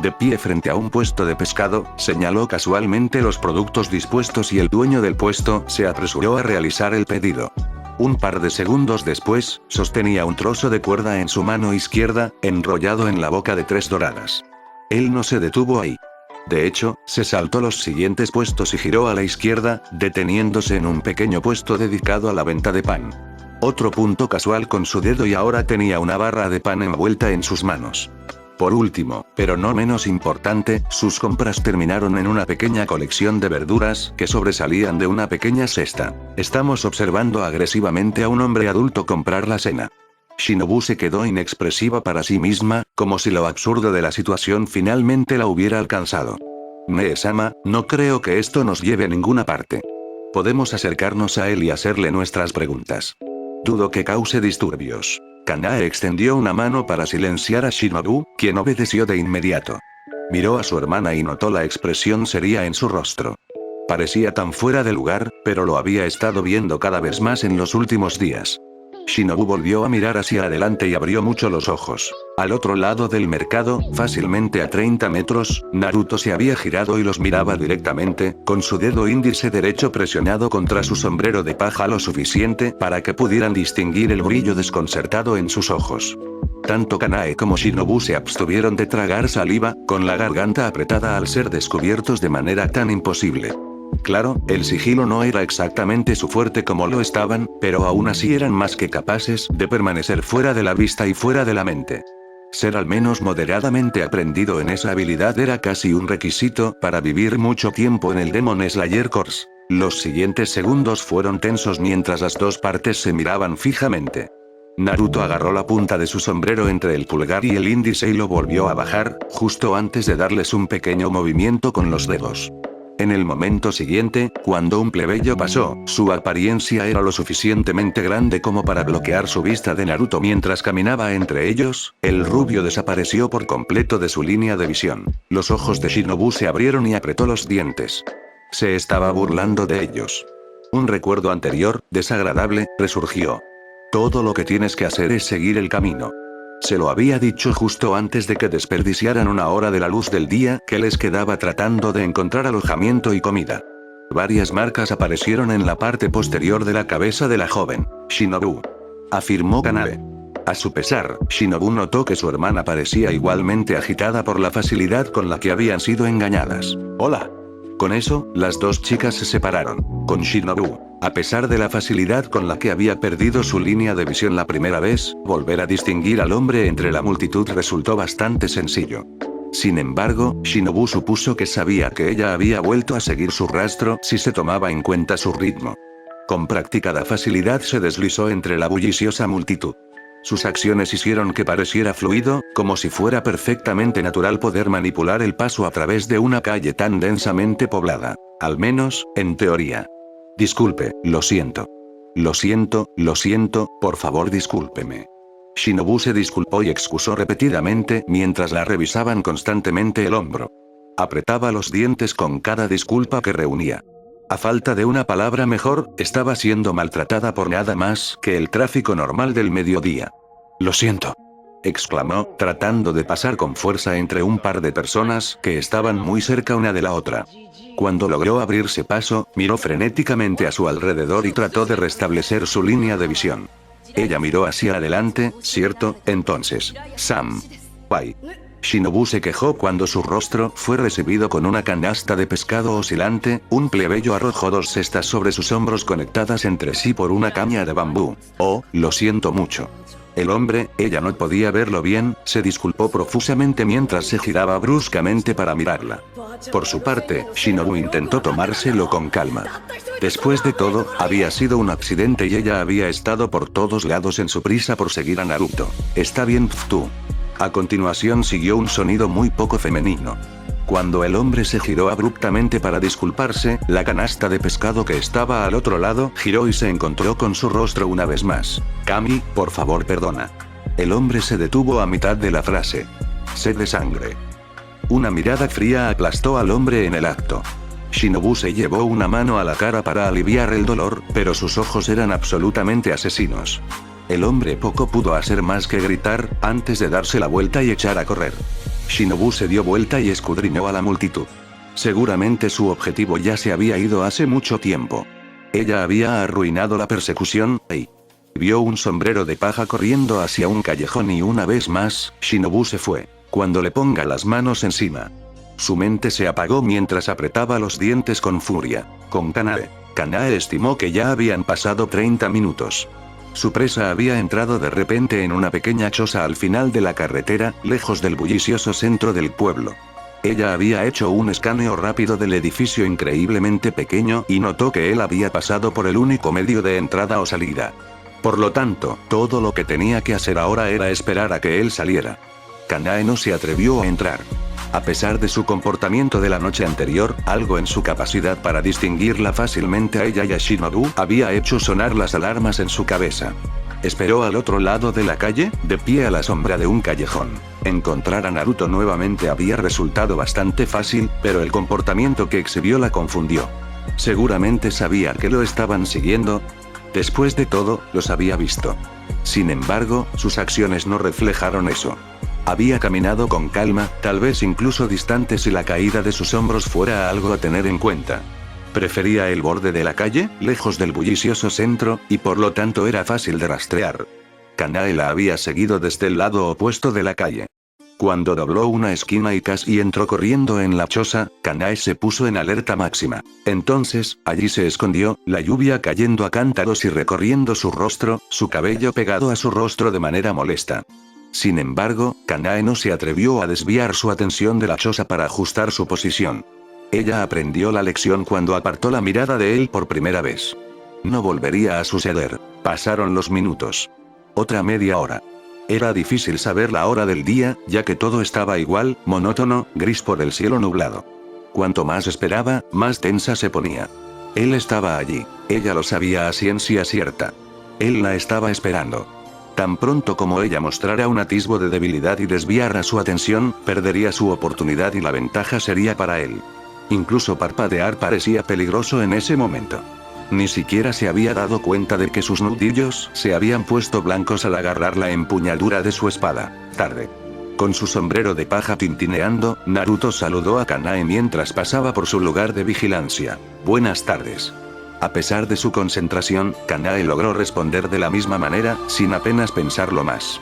De pie frente a un puesto de pescado, señaló casualmente los productos dispuestos y el dueño del puesto se apresuró a realizar el pedido. Un par de segundos después, sostenía un trozo de cuerda en su mano izquierda, enrollado en la boca de 3 doradas. Él no se detuvo ahí. De hecho, se saltó los siguientes puestos y giró a la izquierda, deteniéndose en un pequeño puesto dedicado a la venta de pan. Otro punto casual con su dedo y ahora tenía una barra de pan envuelta en sus manos. Por último, pero no menos importante, sus compras terminaron en una pequeña colección de verduras que sobresalían de una pequeña cesta. Estamos observando agresivamente a un hombre adulto comprar la cena. Shinobu se quedó inexpresiva para sí misma, como si lo absurdo de la situación finalmente la hubiera alcanzado. Nee-sama, no creo que esto nos lleve a ninguna parte. Podemos acercarnos a él y hacerle nuestras preguntas. Dudo que cause disturbios. Kanae extendió una mano para silenciar a Shinobu, quien obedeció de inmediato. Miró a su hermana y notó la expresión seria en su rostro. Parecía tan fuera de lugar, pero lo había estado viendo cada vez más en los últimos días. Shinobu volvió a mirar hacia adelante y abrió mucho los ojos. Al otro lado del mercado, fácilmente a 30 metros, Naruto se había girado y los miraba directamente, con su dedo índice derecho presionado contra su sombrero de paja lo suficiente para que pudieran distinguir el brillo desconcertado en sus ojos. Tanto Kanae como Shinobu se abstuvieron de tragar saliva, con la garganta apretada al ser descubiertos de manera tan imposible. Claro, el sigilo no era exactamente su fuerte como lo estaban, pero aún así eran más que capaces de permanecer fuera de la vista y fuera de la mente. Ser al menos moderadamente aprendido en esa habilidad era casi un requisito para vivir mucho tiempo en el Demon Slayer Corps. Los siguientes segundos fueron tensos mientras las dos partes se miraban fijamente. Naruto agarró la punta de su sombrero entre el pulgar y el índice y lo volvió a bajar, justo antes de darles un pequeño movimiento con los dedos. En el momento siguiente, cuando un plebeyo pasó, su apariencia era lo suficientemente grande como para bloquear su vista de Naruto mientras caminaba entre ellos, el rubio desapareció por completo de su línea de visión. Los ojos de Shinobu se abrieron y apretó los dientes. Se estaba burlando de ellos. Un recuerdo anterior, desagradable, resurgió. Todo lo que tienes que hacer es seguir el camino. Se lo había dicho justo antes de que desperdiciaran una hora de la luz del día que les quedaba tratando de encontrar alojamiento y comida. Varias marcas aparecieron en la parte posterior de la cabeza de la joven. Shinobu, afirmó Kanae. A su pesar, Shinobu notó que su hermana parecía igualmente agitada por la facilidad con la que habían sido engañadas. Hola. Con eso, las dos chicas se separaron. Con Shinobu, a pesar de la facilidad con la que había perdido su línea de visión la primera vez, volver a distinguir al hombre entre la multitud resultó bastante sencillo. Sin embargo, Shinobu supuso que sabía que ella había vuelto a seguir su rastro si se tomaba en cuenta su ritmo. Con practicada facilidad se deslizó entre la bulliciosa multitud. Sus acciones hicieron que pareciera fluido, como si fuera perfectamente natural poder manipular el paso a través de una calle tan densamente poblada. Al menos, en teoría. Disculpe, lo siento. Lo siento, por favor discúlpeme. Shinobu se disculpó y excusó repetidamente mientras la revisaban constantemente el hombro. Apretaba los dientes con cada disculpa que reunía. A falta de una palabra mejor, estaba siendo maltratada por nada más que el tráfico normal del mediodía. Lo siento, exclamó, tratando de pasar con fuerza entre un par de personas que estaban muy cerca una de la otra. Cuando logró abrirse paso, miró frenéticamente a su alrededor y trató de restablecer su línea de visión. Ella miró hacia adelante, ¿cierto? Entonces, Sam. Pai. Shinobu se quejó cuando su rostro fue recibido con una canasta de pescado oscilante, un plebeyo arrojó 2 cestas sobre sus hombros conectadas entre sí por una caña de bambú. Oh, lo siento mucho. El hombre, ella no podía verlo bien, se disculpó profusamente mientras se giraba bruscamente para mirarla. Por su parte, Shinobu intentó tomárselo con calma. Después de todo, había sido un accidente y ella había estado por todos lados en su prisa por seguir a Naruto. Está bien, tú. A continuación siguió un sonido muy poco femenino. Cuando el hombre se giró abruptamente para disculparse, la canasta de pescado que estaba al otro lado giró y se encontró con su rostro una vez más. Kami, por favor perdona. El hombre se detuvo a mitad de la frase. Sed de sangre. Una mirada fría aplastó al hombre en el acto. Shinobu se llevó una mano a la cara para aliviar el dolor, pero sus ojos eran absolutamente asesinos. El hombre poco pudo hacer más que gritar, antes de darse la vuelta y echar a correr. Shinobu se dio vuelta y escudriñó a la multitud. Seguramente su objetivo ya se había ido hace mucho tiempo. Ella había arruinado la persecución, y vio un sombrero de paja corriendo hacia un callejón y una vez más, Shinobu se fue. Cuando le ponga las manos encima. Su mente se apagó mientras apretaba los dientes con furia. Con Kanae. Kanae estimó que ya habían pasado 30 minutos. Su presa había entrado de repente en una pequeña choza al final de la carretera, lejos del bullicioso centro del pueblo. Ella había hecho un escaneo rápido del edificio increíblemente pequeño y notó que él había pasado por el único medio de entrada o salida. Por lo tanto, todo lo que tenía que hacer ahora era esperar a que él saliera. Kanae no se atrevió a entrar. A pesar de su comportamiento de la noche anterior, algo en su capacidad para distinguirla fácilmente a ella y a Shinobu había hecho sonar las alarmas en su cabeza. Esperó al otro lado de la calle, de pie a la sombra de un callejón. Encontrar a Naruto nuevamente había resultado bastante fácil, pero el comportamiento que exhibió la confundió. Seguramente sabía que lo estaban siguiendo. Después de todo, los había visto. Sin embargo, sus acciones no reflejaron eso. Había caminado con calma, tal vez incluso distante si la caída de sus hombros fuera algo a tener en cuenta. Prefería el borde de la calle, lejos del bullicioso centro, y por lo tanto era fácil de rastrear. Kanae la había seguido desde el lado opuesto de la calle. Cuando dobló una esquina y casi entró corriendo en la choza, Kanae se puso en alerta máxima. Entonces, allí se escondió, la lluvia cayendo a cántaros y recorriendo su rostro, su cabello pegado a su rostro de manera molesta. Sin embargo, Kanae no se atrevió a desviar su atención de la choza para ajustar su posición. Ella aprendió la lección cuando apartó la mirada de él por primera vez. No volvería a suceder. Pasaron los minutos. Otra media hora. Era difícil saber la hora del día, ya que todo estaba igual, monótono, gris por el cielo nublado. Cuanto más esperaba, más tensa se ponía. Él estaba allí. Ella lo sabía a ciencia cierta. Él la estaba esperando. Tan pronto como ella mostrara un atisbo de debilidad y desviara su atención, perdería su oportunidad y la ventaja sería para él. Incluso parpadear parecía peligroso en ese momento. Ni siquiera se había dado cuenta de que sus nudillos se habían puesto blancos al agarrar la empuñadura de su espada. Tarde. Con su sombrero de paja tintineando, Naruto saludó a Kanae mientras pasaba por su lugar de vigilancia. Buenas tardes. A pesar de su concentración, Kanae logró responder de la misma manera, sin apenas pensarlo más.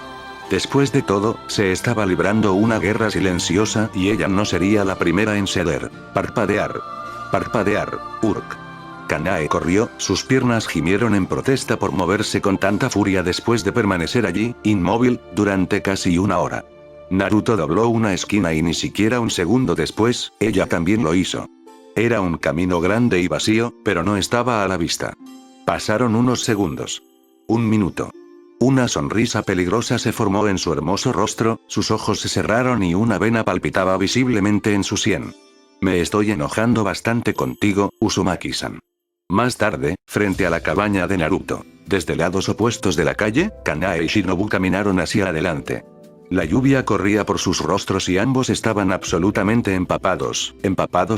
Después de todo, se estaba librando una guerra silenciosa y ella no sería la primera en ceder. Parpadear. Parpadear. Urk. Kanae corrió, sus piernas gimieron en protesta por moverse con tanta furia después de permanecer allí, inmóvil, durante casi una hora. Naruto dobló una esquina y ni siquiera un segundo después, ella también lo hizo. Era un camino grande y vacío, pero no estaba a la vista. Pasaron unos segundos. Un minuto. Una sonrisa peligrosa se formó en su hermoso rostro, sus ojos se cerraron y una vena palpitaba visiblemente en su sien. Me estoy enojando bastante contigo, Uzumaki-san. Más tarde, frente a la cabaña de Naruto, desde lados opuestos de la calle, Kanae y Shinobu caminaron hacia adelante. La lluvia corría por sus rostros y ambos estaban absolutamente empapados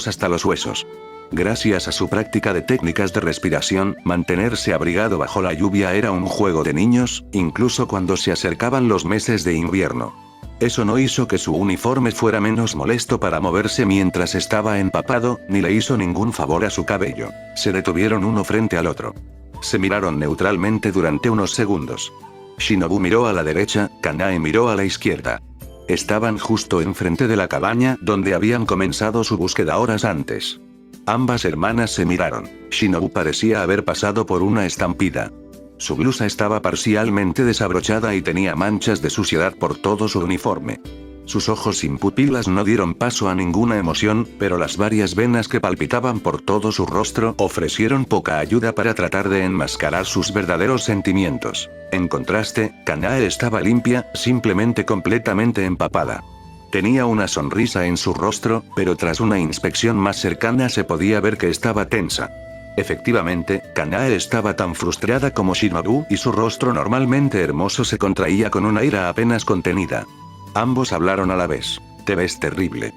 hasta los huesos. Gracias a su práctica de técnicas de respiración, mantenerse abrigado bajo la lluvia era un juego de niños, incluso cuando se acercaban los meses de invierno. Eso no hizo que su uniforme fuera menos molesto para moverse mientras estaba empapado, ni le hizo ningún favor a su cabello. Se detuvieron uno frente al otro. Se miraron neutralmente durante unos segundos. Shinobu miró a la derecha, Kanae miró a la izquierda. Estaban justo enfrente de la cabaña donde habían comenzado su búsqueda horas antes. Ambas hermanas se miraron. Shinobu parecía haber pasado por una estampida. Su blusa estaba parcialmente desabrochada y tenía manchas de suciedad por todo su uniforme. Sus ojos sin pupilas no dieron paso a ninguna emoción, pero las varias venas que palpitaban por todo su rostro ofrecieron poca ayuda para tratar de enmascarar sus verdaderos sentimientos. En contraste, Kanae estaba limpia, simplemente completamente empapada. Tenía una sonrisa en su rostro, pero tras una inspección más cercana se podía ver que estaba tensa. Efectivamente, Kanae estaba tan frustrada como Shinobu y su rostro normalmente hermoso se contraía con una ira apenas contenida. Ambos hablaron a la vez. Te ves terrible.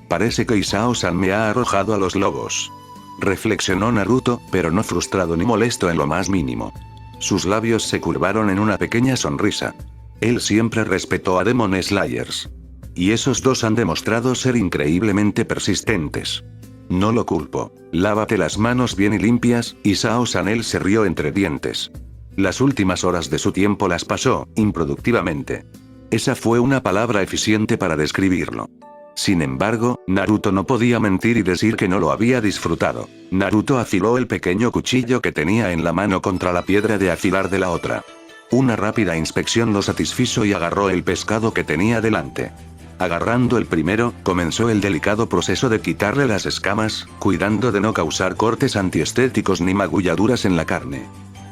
Parece que Isao-san me ha arrojado a los lobos. Reflexionó Naruto, pero no frustrado ni molesto en lo más mínimo. Sus labios se curvaron en una pequeña sonrisa. Él siempre respetó a Demon Slayers. Y esos dos han demostrado ser increíblemente persistentes. No lo culpo. Lávate las manos bien y limpias, Isao-san. Él se rió entre dientes. Las últimas horas de su tiempo las pasó, improductivamente. Esa fue una palabra eficiente para describirlo. Sin embargo, Naruto no podía mentir y decir que no lo había disfrutado. Naruto afiló el pequeño cuchillo que tenía en la mano contra la piedra de afilar de la otra. Una rápida inspección lo satisfizo y agarró el pescado que tenía delante. Agarrando el primero, comenzó el delicado proceso de quitarle las escamas, cuidando de no causar cortes antiestéticos ni magulladuras en la carne.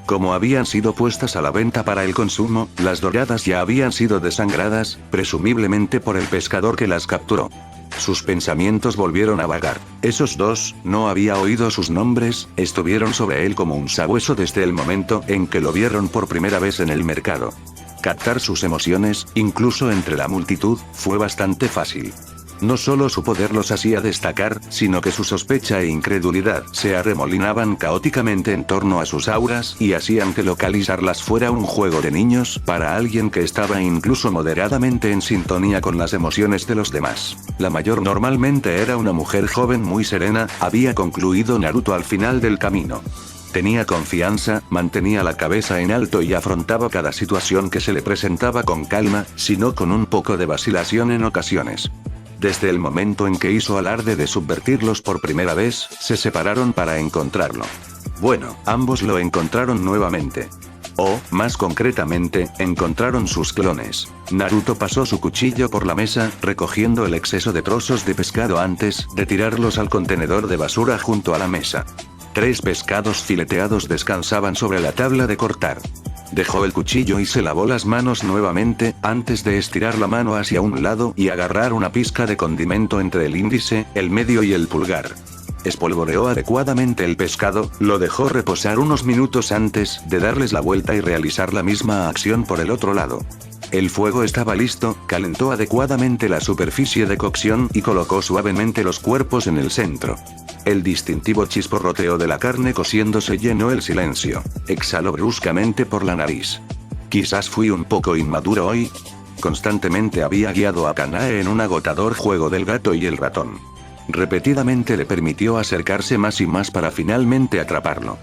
Como habían sido puestas a la venta para el consumo, las doradas ya habían sido desangradas, presumiblemente por el pescador que las capturó. Sus pensamientos volvieron a vagar. Esos dos, no había oído sus nombres, estuvieron sobre él como un sabueso desde el momento en que lo vieron por primera vez en el mercado. Captar sus emociones, incluso entre la multitud, fue bastante fácil. No solo su poder los hacía destacar, sino que su sospecha e incredulidad se arremolinaban caóticamente en torno a sus auras y hacían que localizarlas fuera un juego de niños para alguien que estaba incluso moderadamente en sintonía con las emociones de los demás. La mayor normalmente era una mujer joven muy serena, había concluido Naruto al final del camino. Tenía confianza, mantenía la cabeza en alto y afrontaba cada situación que se le presentaba con calma, sino con un poco de vacilación en ocasiones. Desde el momento en que hizo alarde de subvertirlos por primera vez, se separaron para encontrarlo. Bueno, ambos lo encontraron nuevamente. O, más concretamente, encontraron sus clones. Naruto pasó su cuchillo por la mesa, recogiendo el exceso de trozos de pescado antes de tirarlos al contenedor de basura junto a la mesa. 3 pescados fileteados descansaban sobre la tabla de cortar. Dejó el cuchillo y se lavó las manos nuevamente, antes de estirar la mano hacia un lado y agarrar una pizca de condimento entre el índice, el medio y el pulgar. Espolvoreó adecuadamente el pescado, lo dejó reposar unos minutos antes de darles la vuelta y realizar la misma acción por el otro lado. El fuego estaba listo, calentó adecuadamente la superficie de cocción y colocó suavemente los cuerpos en el centro. El distintivo chisporroteo de la carne cociéndose llenó el silencio. Exhaló bruscamente por la nariz. Quizás fui un poco inmaduro hoy. Constantemente había guiado a Kanae en un agotador juego del gato y el ratón. Repetidamente le permitió acercarse más y más para finalmente atraparlo.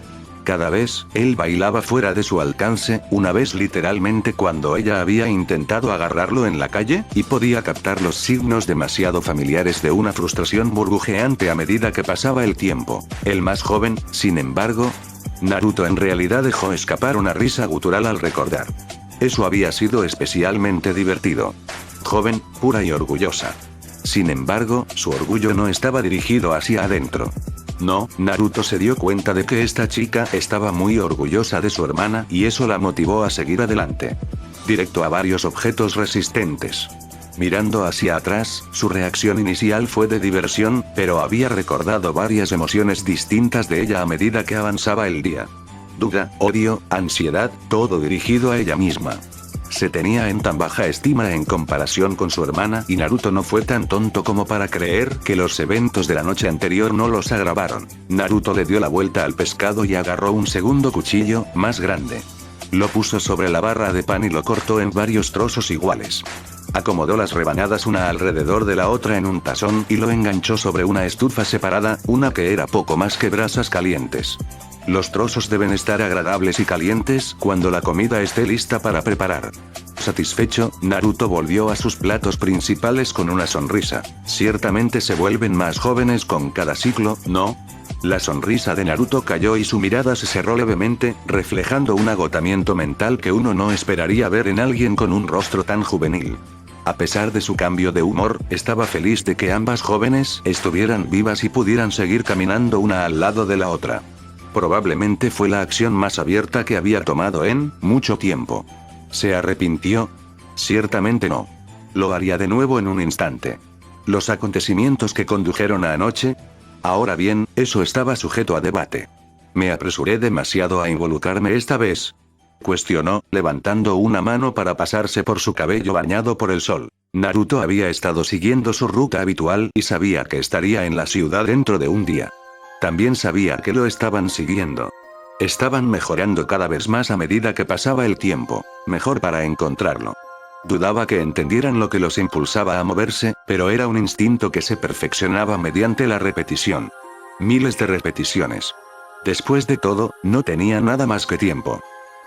Cada vez, él bailaba fuera de su alcance, una vez literalmente cuando ella había intentado agarrarlo en la calle, y podía captar los signos demasiado familiares de una frustración burbujeante a medida que pasaba el tiempo. El más joven, sin embargo, Naruto en realidad dejó escapar una risa gutural al recordar. Eso había sido especialmente divertido. joven, pura y orgullosa. Sin embargo, su orgullo no estaba dirigido hacia adentro. No, Naruto se dio cuenta de que esta chica estaba muy orgullosa de su hermana y eso la motivó a seguir adelante. Directo a varios objetos resistentes. Mirando hacia atrás, su reacción inicial fue de diversión, pero había recordado varias emociones distintas de ella a medida que avanzaba el día. Duda, odio, ansiedad, todo dirigido a ella misma. Se tenía en tan baja estima en comparación con su hermana y Naruto no fue tan tonto como para creer que los eventos de la noche anterior no los agravaron. Naruto le dio la vuelta al pescado y agarró un segundo cuchillo, más grande. Lo puso sobre la barra de pan y lo cortó en varios trozos iguales. Acomodó las rebanadas una alrededor de la otra en un tazón y lo enganchó sobre una estufa separada, una que era poco más que brasas calientes. Los trozos deben estar agradables y calientes cuando la comida esté lista para preparar. Satisfecho, Naruto volvió a sus platos principales con una sonrisa. Ciertamente se vuelven más jóvenes con cada ciclo, ¿no? La sonrisa de Naruto cayó y su mirada se cerró levemente, reflejando un agotamiento mental que uno no esperaría ver en alguien con un rostro tan juvenil. A pesar de su cambio de humor, estaba feliz de que ambas jóvenes estuvieran vivas y pudieran seguir caminando una al lado de la otra. Probablemente fue la acción más abierta que había tomado en mucho tiempo. ¿Se arrepintió? Ciertamente no. Lo haría de nuevo en un instante. ¿Los acontecimientos que condujeron a anoche? Ahora bien, eso estaba sujeto a debate. ¿Me apresuré demasiado a involucrarme esta vez?, cuestionó, levantando una mano para pasarse por su cabello bañado por el sol. Naruto había estado siguiendo su ruta habitual y sabía que estaría en la ciudad dentro de un día. También sabía que lo estaban siguiendo. Estaban mejorando cada vez más a medida que pasaba el tiempo, mejor para encontrarlo. Dudaba que entendieran lo que los impulsaba a moverse, pero era un instinto que se perfeccionaba mediante la repetición. Miles de repeticiones. Después de todo, no tenía nada más que tiempo.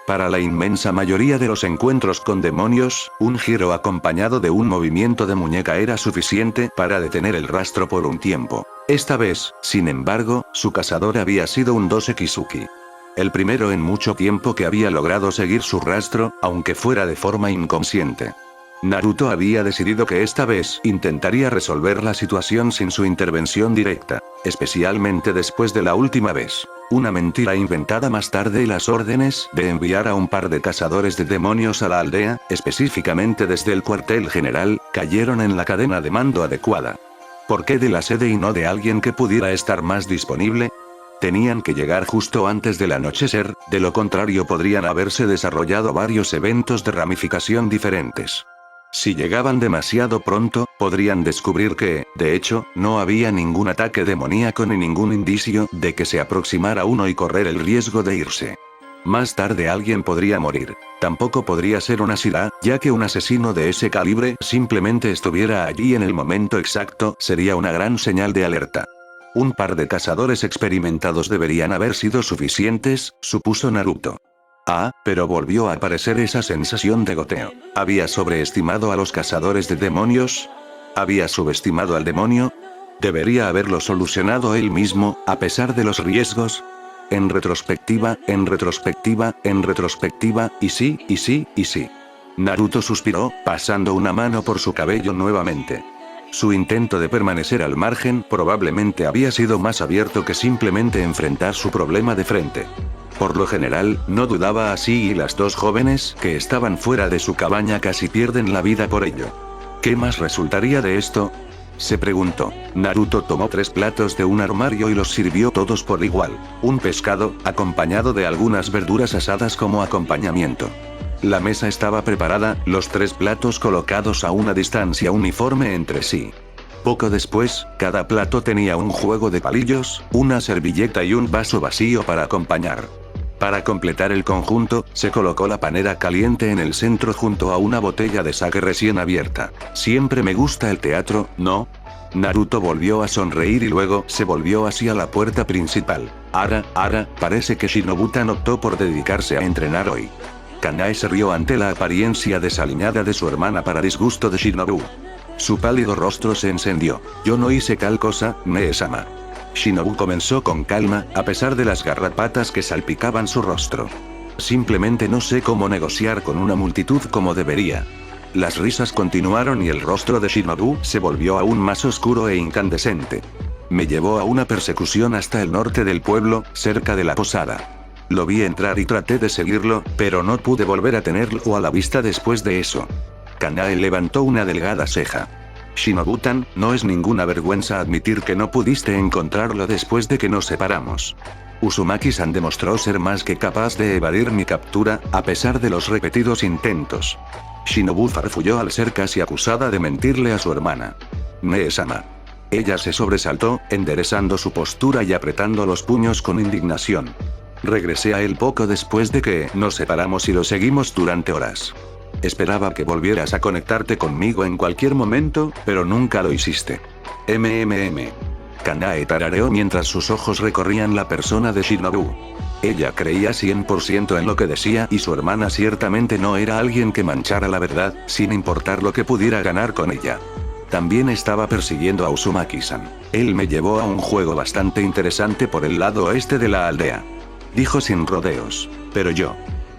Para la inmensa mayoría de los encuentros con demonios, un giro acompañado de un movimiento de muñeca era suficiente para detener el rastro por un tiempo. Esta vez, sin embargo, su cazador había sido un Dose Kizuki. El primero en mucho tiempo que había logrado seguir su rastro, aunque fuera de forma inconsciente. Naruto había decidido que esta vez intentaría resolver la situación sin su intervención directa, especialmente después de la última vez. Una mentira inventada más tarde y las órdenes de enviar a un par de cazadores de demonios a la aldea, específicamente desde el cuartel general, cayeron en la cadena de mando adecuada. ¿Por qué de la sede y no de alguien que pudiera estar más disponible? Tenían que llegar justo antes del anochecer, de lo contrario podrían haberse desarrollado varios eventos de ramificación diferentes. Si llegaban demasiado pronto, podrían descubrir que, de hecho, no había ningún ataque demoníaco ni ningún indicio de que se aproximara uno y correr el riesgo de irse. Más tarde alguien podría morir. Tampoco podría ser una Shira, ya que un asesino de ese calibre simplemente estuviera allí en el momento exacto sería una gran señal de alerta. Un par de cazadores experimentados deberían haber sido suficientes, supuso Naruto. Ah, pero volvió a aparecer esa sensación de goteo. ¿Había sobreestimado a los cazadores de demonios? ¿Había subestimado al demonio? ¿Debería haberlo solucionado él mismo, a pesar de los riesgos? En retrospectiva, y sí. Naruto suspiró, pasando una mano por su cabello nuevamente. Su intento de permanecer al margen probablemente había sido más abierto que simplemente enfrentar su problema de frente. Por lo general, no dudaba así y las dos jóvenes que estaban fuera de su cabaña casi pierden la vida por ello. ¿Qué más resultaría de esto?, se preguntó. Naruto tomó 3 platos de un armario y los sirvió todos por igual. Un pescado, acompañado de algunas verduras asadas como acompañamiento. La mesa estaba preparada, los 3 platos colocados a una distancia uniforme entre sí. Poco después, cada plato tenía un juego de palillos, una servilleta y un vaso vacío para acompañar. Para completar el conjunto, se colocó la panera caliente en el centro junto a una botella de sake recién abierta. Siempre me gusta el teatro, ¿no? Naruto volvió a sonreír y luego se volvió hacia la puerta principal. Parece que Shinobutan optó por dedicarse a entrenar hoy. Kanae se rió ante la apariencia desaliñada de su hermana para disgusto de Shinobu. Su pálido rostro se encendió. Yo no hice tal cosa, Mee-sama. Shinobu comenzó con calma, a pesar de las garrapatas que salpicaban su rostro. Simplemente no sé cómo negociar con una multitud como debería. Las risas continuaron y el rostro de Shinobu se volvió aún más oscuro e incandescente. Me llevó a una persecución hasta el norte del pueblo, cerca de la posada. Lo vi entrar y traté de seguirlo, pero no pude volver a tenerlo a la vista después de eso. Kanae levantó una delgada ceja. Shinobu-tan, no es ninguna vergüenza admitir que no pudiste encontrarlo después de que nos separamos. Uzumaki-san demostró ser más que capaz de evadir mi captura, a pesar de los repetidos intentos. Shinobu farfulló al ser casi acusada de mentirle a su hermana. Nee-sama. Ella se sobresaltó, enderezando su postura y apretando los puños con indignación. Regresé a él poco después de que nos separamos y lo seguimos durante horas. Esperaba que volvieras a conectarte conmigo en cualquier momento, pero nunca lo hiciste. Kanae tarareó mientras sus ojos recorrían la persona de Shinobu. Ella creía 100% en lo que decía y su hermana ciertamente no era alguien que manchara la verdad, sin importar lo que pudiera ganar con ella. También estaba persiguiendo a Uzumaki-san. Él me llevó a un juego bastante interesante por el lado oeste de la aldea. Dijo sin rodeos. Pero yo.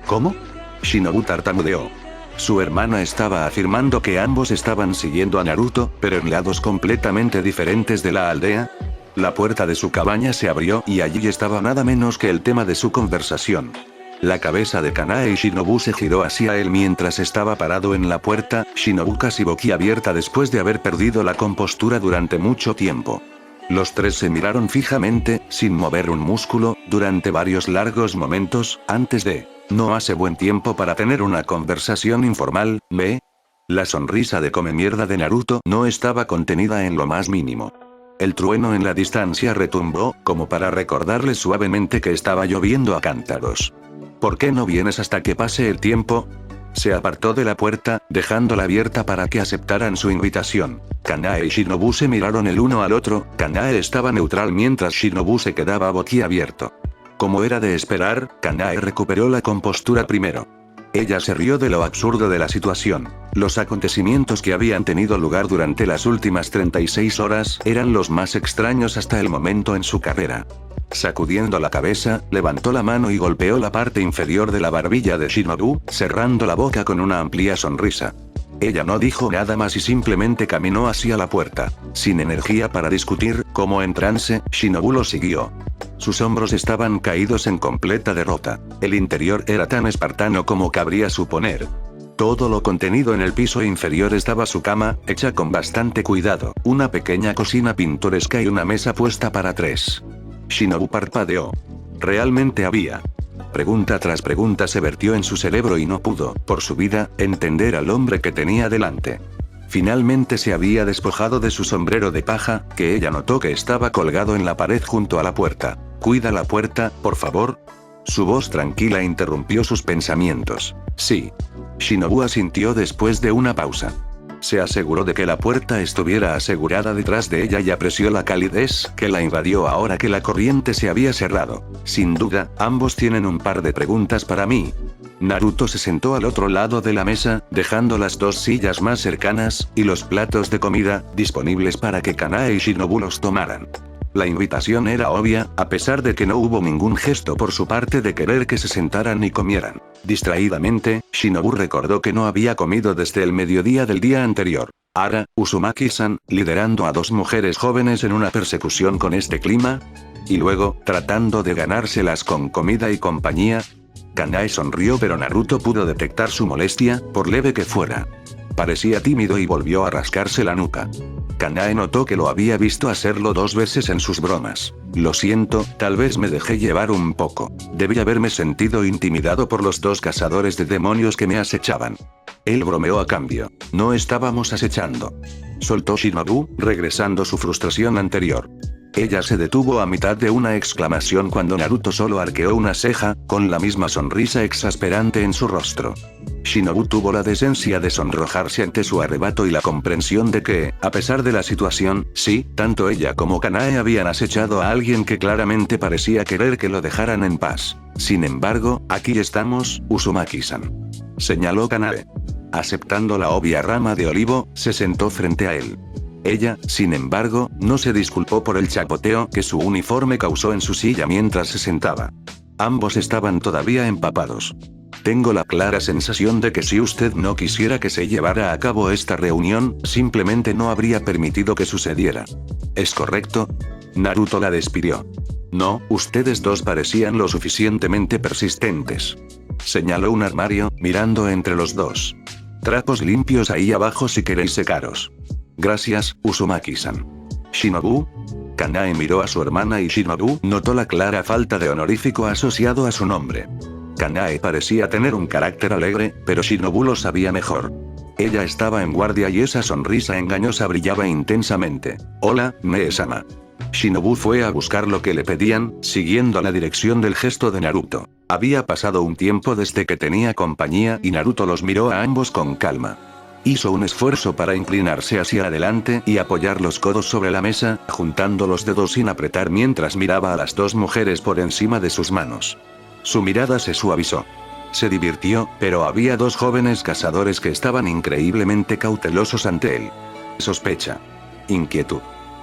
¿Cómo? Shinobu tartamudeó. Su hermana estaba afirmando que ambos estaban siguiendo a Naruto, pero en lados completamente diferentes de la aldea. La puerta de su cabaña se abrió y allí estaba nada menos que el tema de su conversación. La cabeza de Kanae y Shinobu se giró hacia él mientras estaba parado en la puerta, Shinobu casi boquiabierta después de haber perdido la compostura durante mucho tiempo. Los tres se miraron fijamente, sin mover un músculo, durante varios largos momentos, antes de... No hace buen tiempo para tener una conversación informal, ¿ve? La sonrisa de come mierda de Naruto no estaba contenida en lo más mínimo. El trueno en la distancia retumbó, como para recordarle suavemente que estaba lloviendo a cántaros. ¿Por qué no vienes hasta que pase el tiempo? Se apartó de la puerta, dejándola abierta para que aceptaran su invitación. Kanae y Shinobu se miraron el uno al otro, Kanae estaba neutral mientras Shinobu se quedaba boquiabierto. Como era de esperar, Kanae recuperó la compostura primero. Ella se rió de lo absurdo de la situación. Los acontecimientos que habían tenido lugar durante las últimas 36 horas eran los más extraños hasta el momento en su carrera. Sacudiendo la cabeza, levantó la mano y golpeó la parte inferior de la barbilla de Shinobu, cerrando la boca con una amplia sonrisa. Ella no dijo nada más y simplemente caminó hacia la puerta. Sin energía para discutir, como en trance, Shinobu lo siguió. Sus hombros estaban caídos en completa derrota. El interior era tan espartano como cabría suponer. Todo lo contenido en el piso inferior estaba su cama, hecha con bastante cuidado, una pequeña cocina pintoresca y una mesa puesta para tres. Shinobu parpadeó. Realmente había. Pregunta tras pregunta se vertió en su cerebro y no pudo, por su vida, entender al hombre que tenía delante. Finalmente se había despojado de su sombrero de paja, que ella notó que estaba colgado en la pared junto a la puerta. «Cuida la puerta, por favor». Su voz tranquila interrumpió sus pensamientos. «Sí». Shinobu asintió después de una pausa. Se aseguró de que la puerta estuviera asegurada detrás de ella y apreció la calidez que la invadió ahora que la corriente se había cerrado. «Sin duda, ambos tienen un par de preguntas para mí». Naruto se sentó al otro lado de la mesa, dejando las dos sillas más cercanas, y los platos de comida, disponibles para que Kanae y Shinobu los tomaran. La invitación era obvia, a pesar de que no hubo ningún gesto por su parte de querer que se sentaran y comieran. Distraídamente, Shinobu recordó que no había comido desde el mediodía del día anterior. Ahora, Uzumaki-san, liderando a dos mujeres jóvenes en una persecución con este clima. Y luego, tratando de ganárselas con comida y compañía. Kanae sonrió pero Naruto pudo detectar su molestia, por leve que fuera. Parecía tímido y volvió a rascarse la nuca. Kanae notó que lo había visto hacerlo 2 veces en sus bromas. Lo siento, tal vez me dejé llevar un poco. Debí haberme sentido intimidado por los 2 cazadores de demonios que me acechaban. Él bromeó a cambio. No estábamos acechando. Soltó Shinobu, regresando su frustración anterior. Ella se detuvo a mitad de una exclamación cuando Naruto solo arqueó una ceja, con la misma sonrisa exasperante en su rostro. Shinobu tuvo la decencia de sonrojarse ante su arrebato y la comprensión de que, a pesar de la situación, sí, tanto ella como Kanae habían acechado a alguien que claramente parecía querer que lo dejaran en paz. Sin embargo, aquí estamos, Uzumaki-san. Señaló Kanae. Aceptando la obvia rama de olivo, se sentó frente a él. Ella, sin embargo, no se disculpó por el chapoteo que su uniforme causó en su silla mientras se sentaba. Ambos estaban todavía empapados. Tengo la clara sensación de que si usted no quisiera que se llevara a cabo esta reunión, simplemente no habría permitido que sucediera. ¿Es correcto? Naruto la despidió. No, ustedes dos parecían lo suficientemente persistentes. Señaló un armario, mirando entre los dos. Trapos limpios ahí abajo si queréis secaros. Gracias, Uzumaki-san. Shinobu. Kanae miró a su hermana y Shinobu notó la clara falta de honorífico asociado a su nombre. Kanae parecía tener un carácter alegre, pero Shinobu lo sabía mejor. Ella estaba en guardia y esa sonrisa engañosa brillaba intensamente. Hola, Mee-sama. Shinobu fue a buscar lo que le pedían, siguiendo la dirección del gesto de Naruto. Había pasado un tiempo desde que tenía compañía y Naruto los miró a ambos con calma. Hizo un esfuerzo para inclinarse hacia adelante y apoyar los codos sobre la mesa, juntando los dedos sin apretar mientras miraba a las dos mujeres por encima de sus manos. Su mirada se suavizó. Se divirtió, pero había dos jóvenes cazadores que estaban increíblemente cautelosos ante él. Sospecha. Inquietud.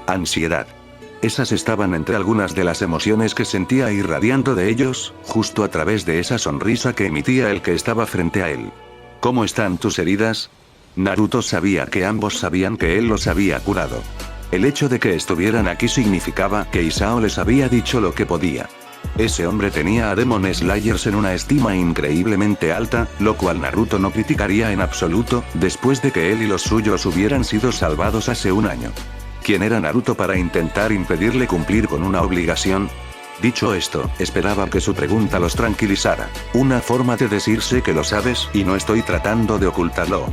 Ansiedad. Esas estaban entre algunas de las emociones que sentía irradiando de ellos, justo a través de esa sonrisa que emitía el que estaba frente a él. ¿Cómo están tus heridas? Naruto sabía que ambos sabían que él los había curado. El hecho de que estuvieran aquí significaba que Isao les había dicho lo que podía. Ese hombre tenía a Demon Slayers en una estima increíblemente alta, lo cual Naruto no criticaría en absoluto, después de que él y los suyos hubieran sido salvados hace un año. ¿Quién era Naruto para intentar impedirle cumplir con una obligación? Dicho esto, esperaba que su pregunta los tranquilizara. Una forma de decirse que lo sabes y no estoy tratando de ocultarlo.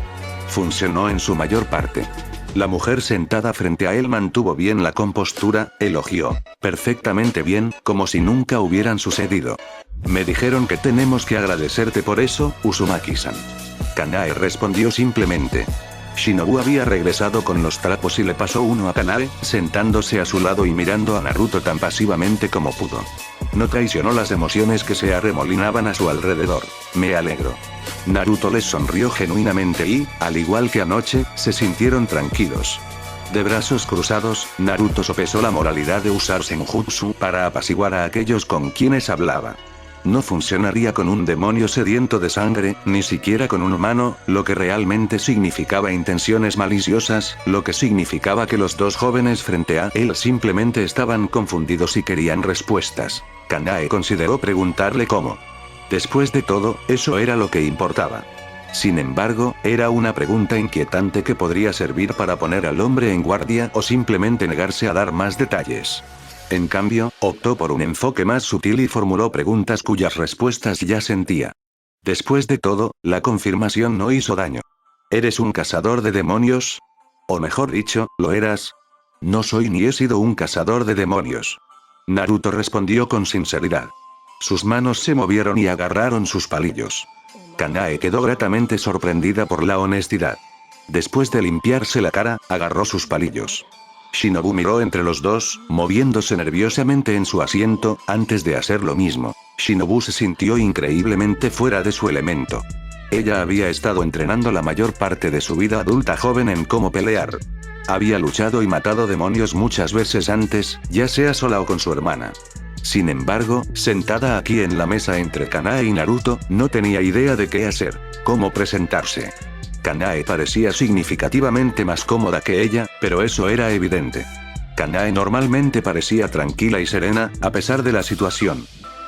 Funcionó en su mayor parte. La mujer sentada frente a él mantuvo bien la compostura, elogió. Perfectamente bien, como si nunca hubieran sucedido. Me dijeron que tenemos que agradecerte por eso, Uzumaki-san. Kanae respondió simplemente. Shinobu había regresado con los trapos y le pasó uno a Kanae, sentándose a su lado y mirando a Naruto tan pasivamente como pudo. No traicionó las emociones que se arremolinaban a su alrededor. Me alegro. Naruto les sonrió genuinamente y, al igual que anoche, se sintieron tranquilos. De brazos cruzados, Naruto sopesó la moralidad de usar Senjutsu para apaciguar a aquellos con quienes hablaba. No funcionaría con un demonio sediento de sangre, ni siquiera con un humano, lo que realmente significaba intenciones maliciosas, lo que significaba que los dos jóvenes frente a él simplemente estaban confundidos y querían respuestas. Kanae consideró preguntarle cómo. Después de todo, eso era lo que importaba. Sin embargo, era una pregunta inquietante que podría servir para poner al hombre en guardia o simplemente negarse a dar más detalles. En cambio, optó por un enfoque más sutil y formuló preguntas cuyas respuestas ya sentía. Después de todo, la confirmación no hizo daño. ¿Eres un cazador de demonios? O mejor dicho, ¿lo eras? No soy ni he sido un cazador de demonios. Naruto respondió con sinceridad. Sus manos se movieron y agarraron sus palillos. Kanae quedó gratamente sorprendida por la honestidad. Después de limpiarse la cara, agarró sus palillos. Shinobu miró entre los dos, moviéndose nerviosamente en su asiento, antes de hacer lo mismo. Shinobu se sintió increíblemente fuera de su elemento. Ella había estado entrenando la mayor parte de su vida adulta joven en cómo pelear. Había luchado y matado demonios muchas veces antes, ya sea sola o con su hermana. Sin embargo, sentada aquí en la mesa entre Kanae y Naruto, no tenía idea de qué hacer, cómo presentarse. Kanae parecía significativamente más cómoda que ella, pero eso era evidente. Kanae normalmente parecía tranquila y serena, a pesar de la situación.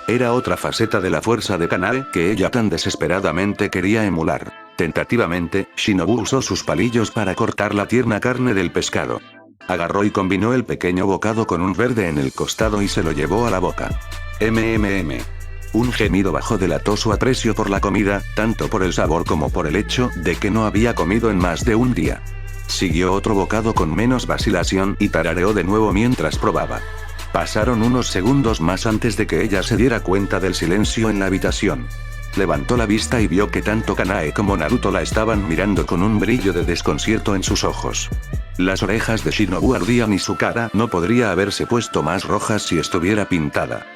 Era otra faceta de la fuerza de Kanae que ella tan desesperadamente quería emular. Tentativamente, Shinobu usó sus palillos para cortar la tierna carne del pescado. Agarró y combinó el pequeño bocado con un verde en el costado y se lo llevó a la boca. Un gemido bajó delató su aprecio por la comida, tanto por el sabor como por el hecho de que no había comido en más de un día. Siguió otro bocado con menos vacilación y tarareó de nuevo mientras probaba. Pasaron unos segundos más antes de que ella se diera cuenta del silencio en la habitación. Levantó la vista y vio que tanto Kanae como Naruto la estaban mirando con un brillo de desconcierto en sus ojos. Las orejas de Shinobu ardían y su cara no podría haberse puesto más roja si estuviera pintada.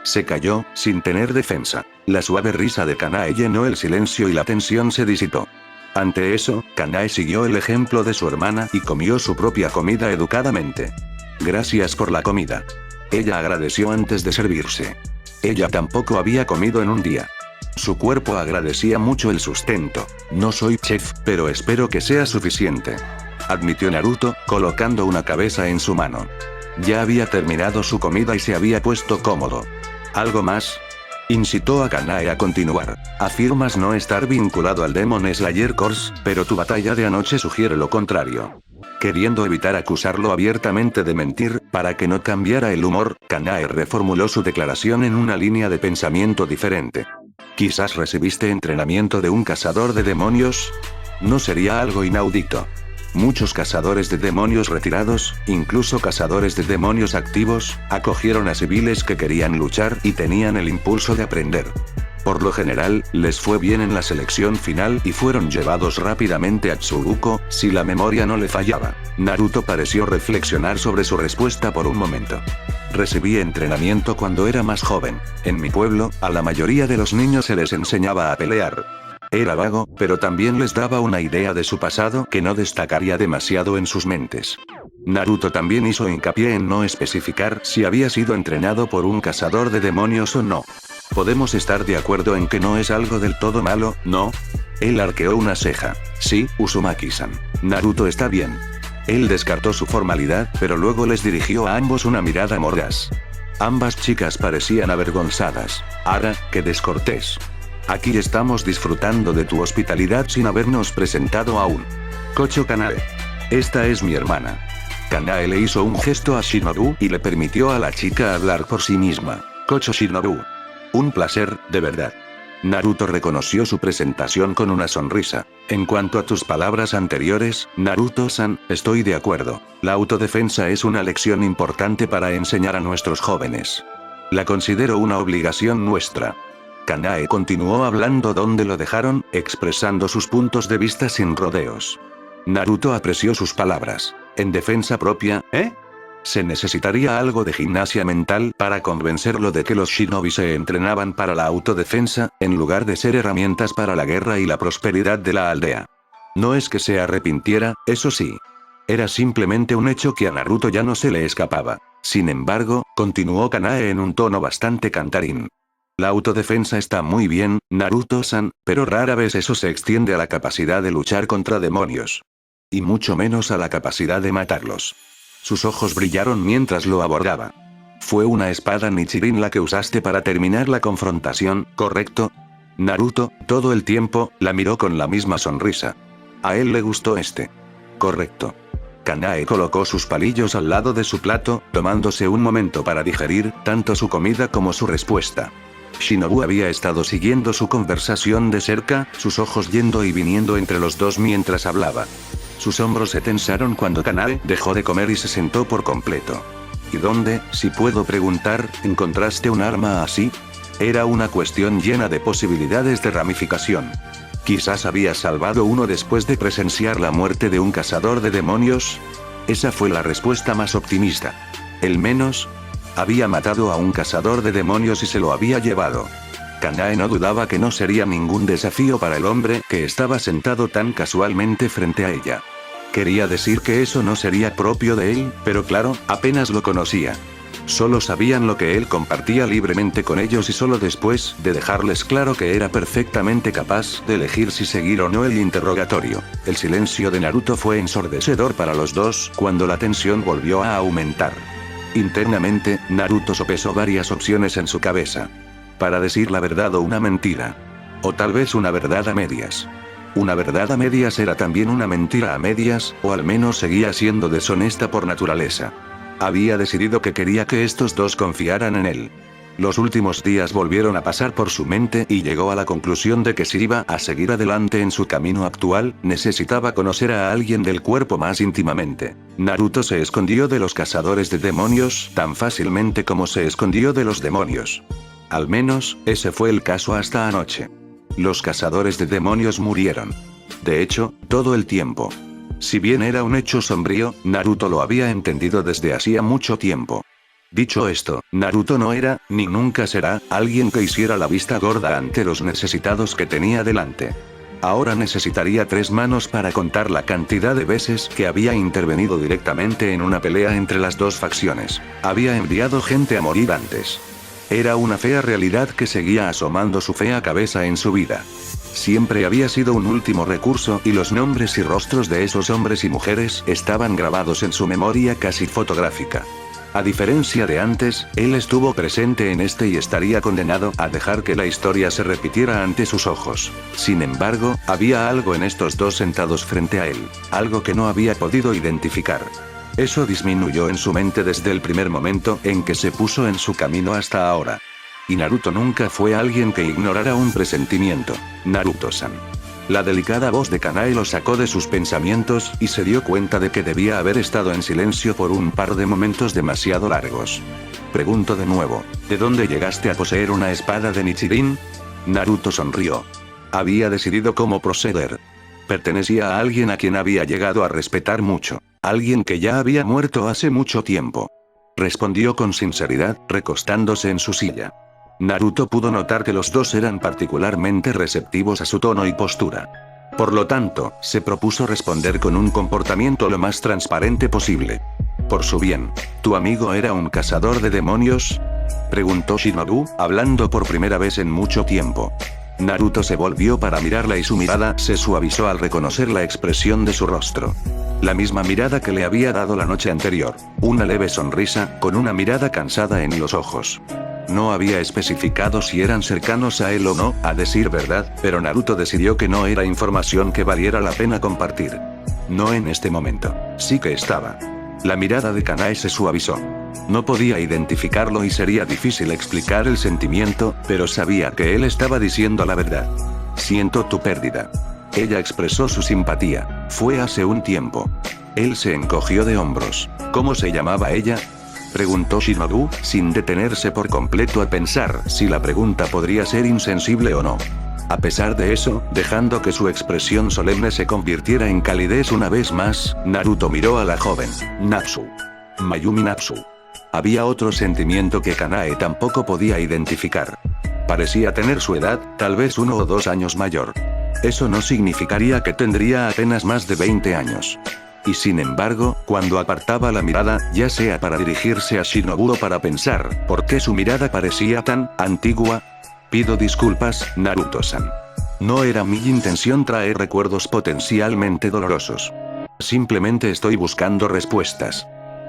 Se cayó, sin tener defensa. La suave risa de Kanae llenó el silencio y la tensión se disipó. Ante eso, Kanae siguió el ejemplo de su hermana y comió su propia comida educadamente. Gracias por la comida. Ella agradeció antes de servirse. Ella tampoco había comido en un día. Su cuerpo agradecía mucho el sustento. No soy chef, pero espero que sea suficiente, admitió Naruto, colocando una cabeza en su mano. Ya había terminado su comida y se había puesto cómodo. ¿Algo más?, incitó a Kanae a continuar. Afirmas no estar vinculado al Demon Slayer Corps, pero tu batalla de anoche sugiere lo contrario. Queriendo evitar acusarlo abiertamente de mentir, para que no cambiara el humor, Kanae reformuló su declaración en una línea de pensamiento diferente. ¿Quizás recibiste entrenamiento de un cazador de demonios? No sería algo inaudito. Muchos cazadores de demonios retirados, incluso cazadores de demonios activos, acogieron a civiles que querían luchar y tenían el impulso de aprender. Por lo general, les fue bien en la selección final y fueron llevados rápidamente a Tsuruko, si la memoria no le fallaba. Naruto pareció reflexionar sobre su respuesta por un momento. Recibí entrenamiento cuando era más joven. En mi pueblo, a la mayoría de los niños se les enseñaba a pelear. Era vago, pero también les daba una idea de su pasado que no destacaría demasiado en sus mentes. Naruto también hizo hincapié en no especificar si había sido entrenado por un cazador de demonios o no. Podemos estar de acuerdo en que no es algo del todo malo, ¿no? Él arqueó una ceja. Sí, Uzumaki-san. Naruto está bien. Él descartó su formalidad, pero luego les dirigió a ambos una mirada mordaz. Ambas chicas parecían avergonzadas. Ara, qué descortés. Aquí estamos disfrutando de tu hospitalidad sin habernos presentado aún. Kocho Kanae. Esta es mi hermana. Kanae le hizo un gesto a Shinobu y le permitió a la chica hablar por sí misma. Kocho Shinobu. Un placer, de verdad. Naruto reconoció su presentación con una sonrisa. En cuanto a tus palabras anteriores, Naruto-san, estoy de acuerdo. La autodefensa es una lección importante para enseñar a nuestros jóvenes. La considero una obligación nuestra. Kanae continuó hablando donde lo dejaron, expresando sus puntos de vista sin rodeos. Naruto apreció sus palabras. ¿En defensa propia, Se necesitaría algo de gimnasia mental para convencerlo de que los shinobi se entrenaban para la autodefensa, en lugar de ser herramientas para la guerra y la prosperidad de la aldea. No es que se arrepintiera, eso sí. Era simplemente un hecho que a Naruto ya no se le escapaba. Sin embargo, continuó Kanae en un tono bastante cantarín. La autodefensa está muy bien, Naruto-san, pero rara vez eso se extiende a la capacidad de luchar contra demonios. Y mucho menos a la capacidad de matarlos. Sus ojos brillaron mientras lo abordaba. Fue una espada Nichirin la que usaste para terminar la confrontación, ¿correcto? Naruto, todo el tiempo, la miró con la misma sonrisa. A él le gustó este. Correcto. Kanae colocó sus palillos al lado de su plato, tomándose un momento para digerir, tanto su comida como su respuesta. Shinobu había estado siguiendo su conversación de cerca, sus ojos yendo y viniendo entre los dos mientras hablaba. Sus hombros se tensaron cuando Kanae dejó de comer y se sentó por completo. ¿Y dónde, si puedo preguntar, encontraste un arma así? Era una cuestión llena de posibilidades de ramificación. Quizás había salvado uno después de presenciar la muerte de un cazador de demonios. Esa fue la respuesta más optimista. El menos, había matado a un cazador de demonios y se lo había llevado. Kanae no dudaba que no sería ningún desafío para el hombre que estaba sentado tan casualmente frente a ella. Quería decir que eso no sería propio de él, pero claro, apenas lo conocía. Solo sabían lo que él compartía libremente con ellos y solo después de dejarles claro que era perfectamente capaz de elegir si seguir o no el interrogatorio. El silencio de Naruto fue ensordecedor para los dos cuando la tensión volvió a aumentar. Internamente, Naruto sopesó varias opciones en su cabeza. Para decir la verdad o una mentira. O tal vez una verdad a medias. Una verdad a medias era también una mentira a medias, o al menos seguía siendo deshonesta por naturaleza. Había decidido que quería que estos dos confiaran en él. Los últimos días volvieron a pasar por su mente y llegó a la conclusión de que si iba a seguir adelante en su camino actual, necesitaba conocer a alguien del cuerpo más íntimamente. Naruto se escondió de los cazadores de demonios tan fácilmente como se escondió de los demonios. Al menos, ese fue el caso hasta anoche. Los cazadores de demonios murieron. De hecho, todo el tiempo. Si bien era un hecho sombrío, Naruto lo había entendido desde hacía mucho tiempo. Dicho esto, Naruto no era, ni nunca será, alguien que hiciera la vista gorda ante los necesitados que tenía delante. Ahora necesitaría 3 manos para contar la cantidad de veces que había intervenido directamente en una pelea entre las dos facciones. Había enviado gente a morir antes. Era una fea realidad que seguía asomando su fea cabeza en su vida. Siempre había sido un último recurso y los nombres y rostros de esos hombres y mujeres estaban grabados en su memoria casi fotográfica. A diferencia de antes, él estuvo presente en este y estaría condenado a dejar que la historia se repitiera ante sus ojos. Sin embargo, había algo en estos dos sentados frente a él, algo que no había podido identificar. Eso disminuyó en su mente desde el primer momento en que se puso en su camino hasta ahora. Y Naruto nunca fue alguien que ignorara un presentimiento. Naruto-san. La delicada voz de Kanae lo sacó de sus pensamientos y se dio cuenta de que debía haber estado en silencio por un par de momentos demasiado largos. Preguntó de nuevo, ¿de dónde llegaste a poseer una espada de Nichirin? Naruto sonrió. Había decidido cómo proceder. Pertenecía a alguien a quien había llegado a respetar mucho. Alguien que ya había muerto hace mucho tiempo. Respondió con sinceridad, recostándose en su silla. Naruto pudo notar que los dos eran particularmente receptivos a su tono y postura. Por lo tanto, se propuso responder con un comportamiento lo más transparente posible. Por su bien. ¿Tu amigo era un cazador de demonios? Preguntó Shinobu, hablando por primera vez en mucho tiempo. Naruto se volvió para mirarla y su mirada se suavizó al reconocer la expresión de su rostro. La misma mirada que le había dado la noche anterior. Una leve sonrisa, con una mirada cansada en los ojos. No había especificado si eran cercanos a él o no, a decir verdad, pero Naruto decidió que no era información que valiera la pena compartir. No en este momento. Sí que estaba. La mirada de Kanae se suavizó. No podía identificarlo y sería difícil explicar el sentimiento, pero sabía que él estaba diciendo la verdad. Siento tu pérdida. Ella expresó su simpatía. Fue hace un tiempo. Él se encogió de hombros. ¿Cómo se llamaba ella? Preguntó Shinobu, sin detenerse por completo a pensar si la pregunta podría ser insensible o no. A pesar de eso, dejando que su expresión solemne se convirtiera en calidez una vez más, Naruto miró a la joven. Natsu. Mayumi Natsu. Había otro sentimiento que Kanae tampoco podía identificar. Parecía tener su edad, tal vez 1 o 2 años mayor. Eso no significaría que tendría apenas más de 20 años. Y sin embargo, cuando apartaba la mirada, ya sea para dirigirse a Shinobu o para pensar, ¿por qué su mirada parecía tan antigua? Pido disculpas, Naruto-san. No era mi intención traer recuerdos potencialmente dolorosos. Simplemente estoy buscando respuestas.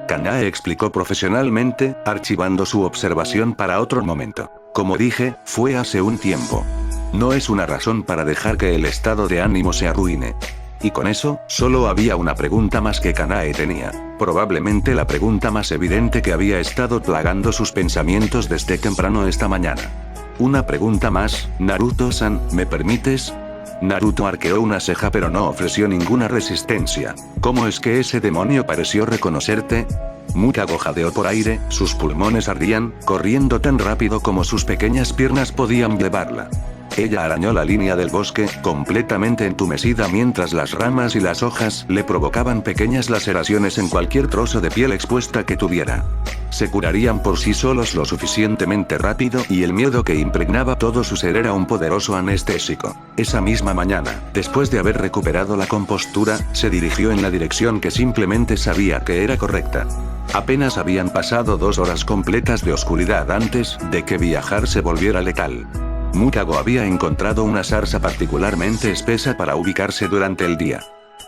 Kanae explicó profesionalmente, archivando su observación para otro momento. Como dije, fue hace un tiempo. No es una razón para dejar que el estado de ánimo se arruine. Y con eso, solo había una pregunta más que Kanae tenía. Probablemente la pregunta más evidente que había estado plagando sus pensamientos desde temprano esta mañana. Una pregunta más, Naruto-san, ¿me permites? Naruto arqueó una ceja pero no ofreció ninguna resistencia. ¿Cómo es que ese demonio pareció reconocerte? Mutago jadeó por aire, sus pulmones ardían, corriendo tan rápido como sus pequeñas piernas podían llevarla. Ella arañó la línea del bosque, completamente entumecida mientras las ramas y las hojas le provocaban pequeñas laceraciones en cualquier trozo de piel expuesta que tuviera. Se curarían por sí solos lo suficientemente rápido y el miedo que impregnaba todo su ser era un poderoso anestésico. Esa misma mañana, después de haber recuperado la compostura, se dirigió en la dirección que simplemente sabía que era correcta. Apenas habían pasado 2 horas completas de oscuridad antes de que viajar se volviera letal. Mutago había encontrado una zarza particularmente espesa para ubicarse durante el día.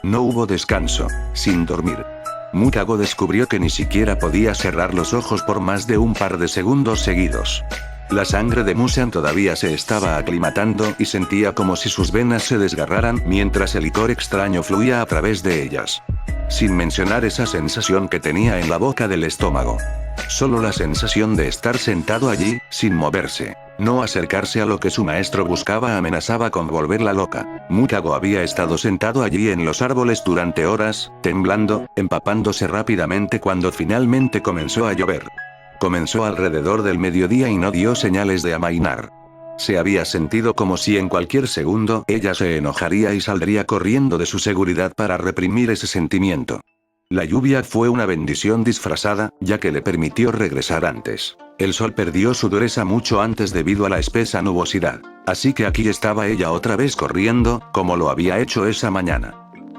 No hubo descanso, sin dormir. Mutago descubrió que ni siquiera podía cerrar los ojos por más de un par de segundos seguidos. La sangre de Musan todavía se estaba aclimatando y sentía como si sus venas se desgarraran mientras el licor extraño fluía a través de ellas. Sin mencionar esa sensación que tenía en la boca del estómago. Solo la sensación de estar sentado allí, sin moverse. No acercarse a lo que su maestro buscaba amenazaba con volverla loca. Mutago había estado sentado allí en los árboles durante horas, temblando, empapándose rápidamente cuando finalmente comenzó a llover. Comenzó alrededor del mediodía y no dio señales de amainar. Se había sentido como si en cualquier segundo ella se enojaría y saldría corriendo de su seguridad para reprimir ese sentimiento. La lluvia fue una bendición disfrazada, ya que le permitió regresar antes. El sol perdió su dureza mucho antes debido a la espesa nubosidad. Así que aquí estaba ella otra vez corriendo, como lo había hecho esa mañana.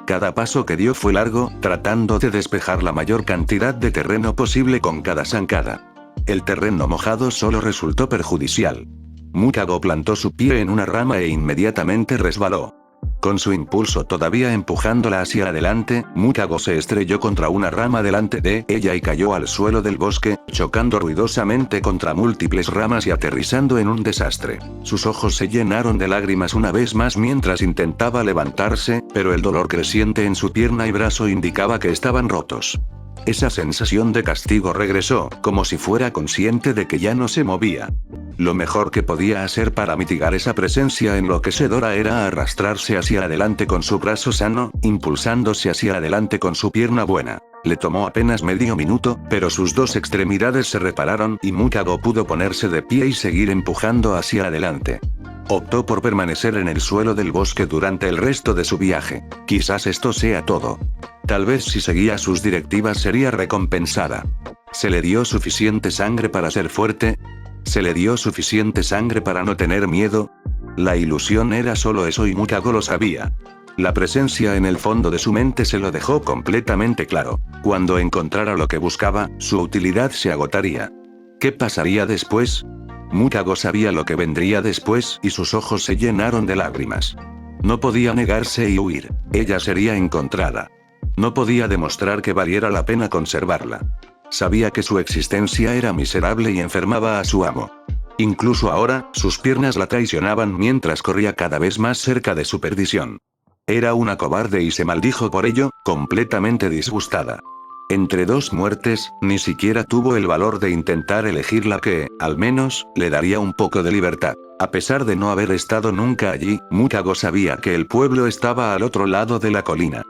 Cada paso que dio fue largo, tratando de despejar la mayor cantidad de terreno posible con cada zancada. El terreno mojado solo resultó perjudicial. Mukago plantó su pie en una rama e inmediatamente resbaló. Con su impulso todavía empujándola hacia adelante, Mukago se estrelló contra una rama delante de ella y cayó al suelo del bosque, chocando ruidosamente contra múltiples ramas y aterrizando en un desastre. Sus ojos se llenaron de lágrimas una vez más mientras intentaba levantarse, pero el dolor creciente en su pierna y brazo indicaba que estaban rotos. Esa sensación de castigo regresó, como si fuera consciente de que ya no se movía. Lo mejor que podía hacer para mitigar esa presencia enloquecedora era arrastrarse hacia adelante con su brazo sano, impulsándose hacia adelante con su pierna buena. Le tomó apenas medio minuto, pero sus dos extremidades se repararon y Mukago pudo ponerse de pie y seguir empujando hacia adelante. Optó por permanecer en el suelo del bosque durante el resto de su viaje. Quizás esto sea todo. Tal vez si seguía sus directivas sería recompensada. ¿Se le dio suficiente sangre para ser fuerte? ¿Se le dio suficiente sangre para no tener miedo? La ilusión era solo eso y Mukago lo sabía. La presencia en el fondo de su mente se lo dejó completamente claro. Cuando encontrara lo que buscaba, su utilidad se agotaría. ¿Qué pasaría después? Mukago sabía lo que vendría después y sus ojos se llenaron de lágrimas. No podía negarse y huir. Ella sería encontrada. No podía demostrar que valiera la pena conservarla. Sabía que su existencia era miserable y enfermaba a su amo. Incluso ahora, sus piernas la traicionaban mientras corría cada vez más cerca de su perdición. Era una cobarde y se maldijo por ello, completamente disgustada. Entre dos muertes, ni siquiera tuvo el valor de intentar elegir la que, al menos, le daría un poco de libertad. A pesar de no haber estado nunca allí, Mukago sabía que el pueblo estaba al otro lado de la colina.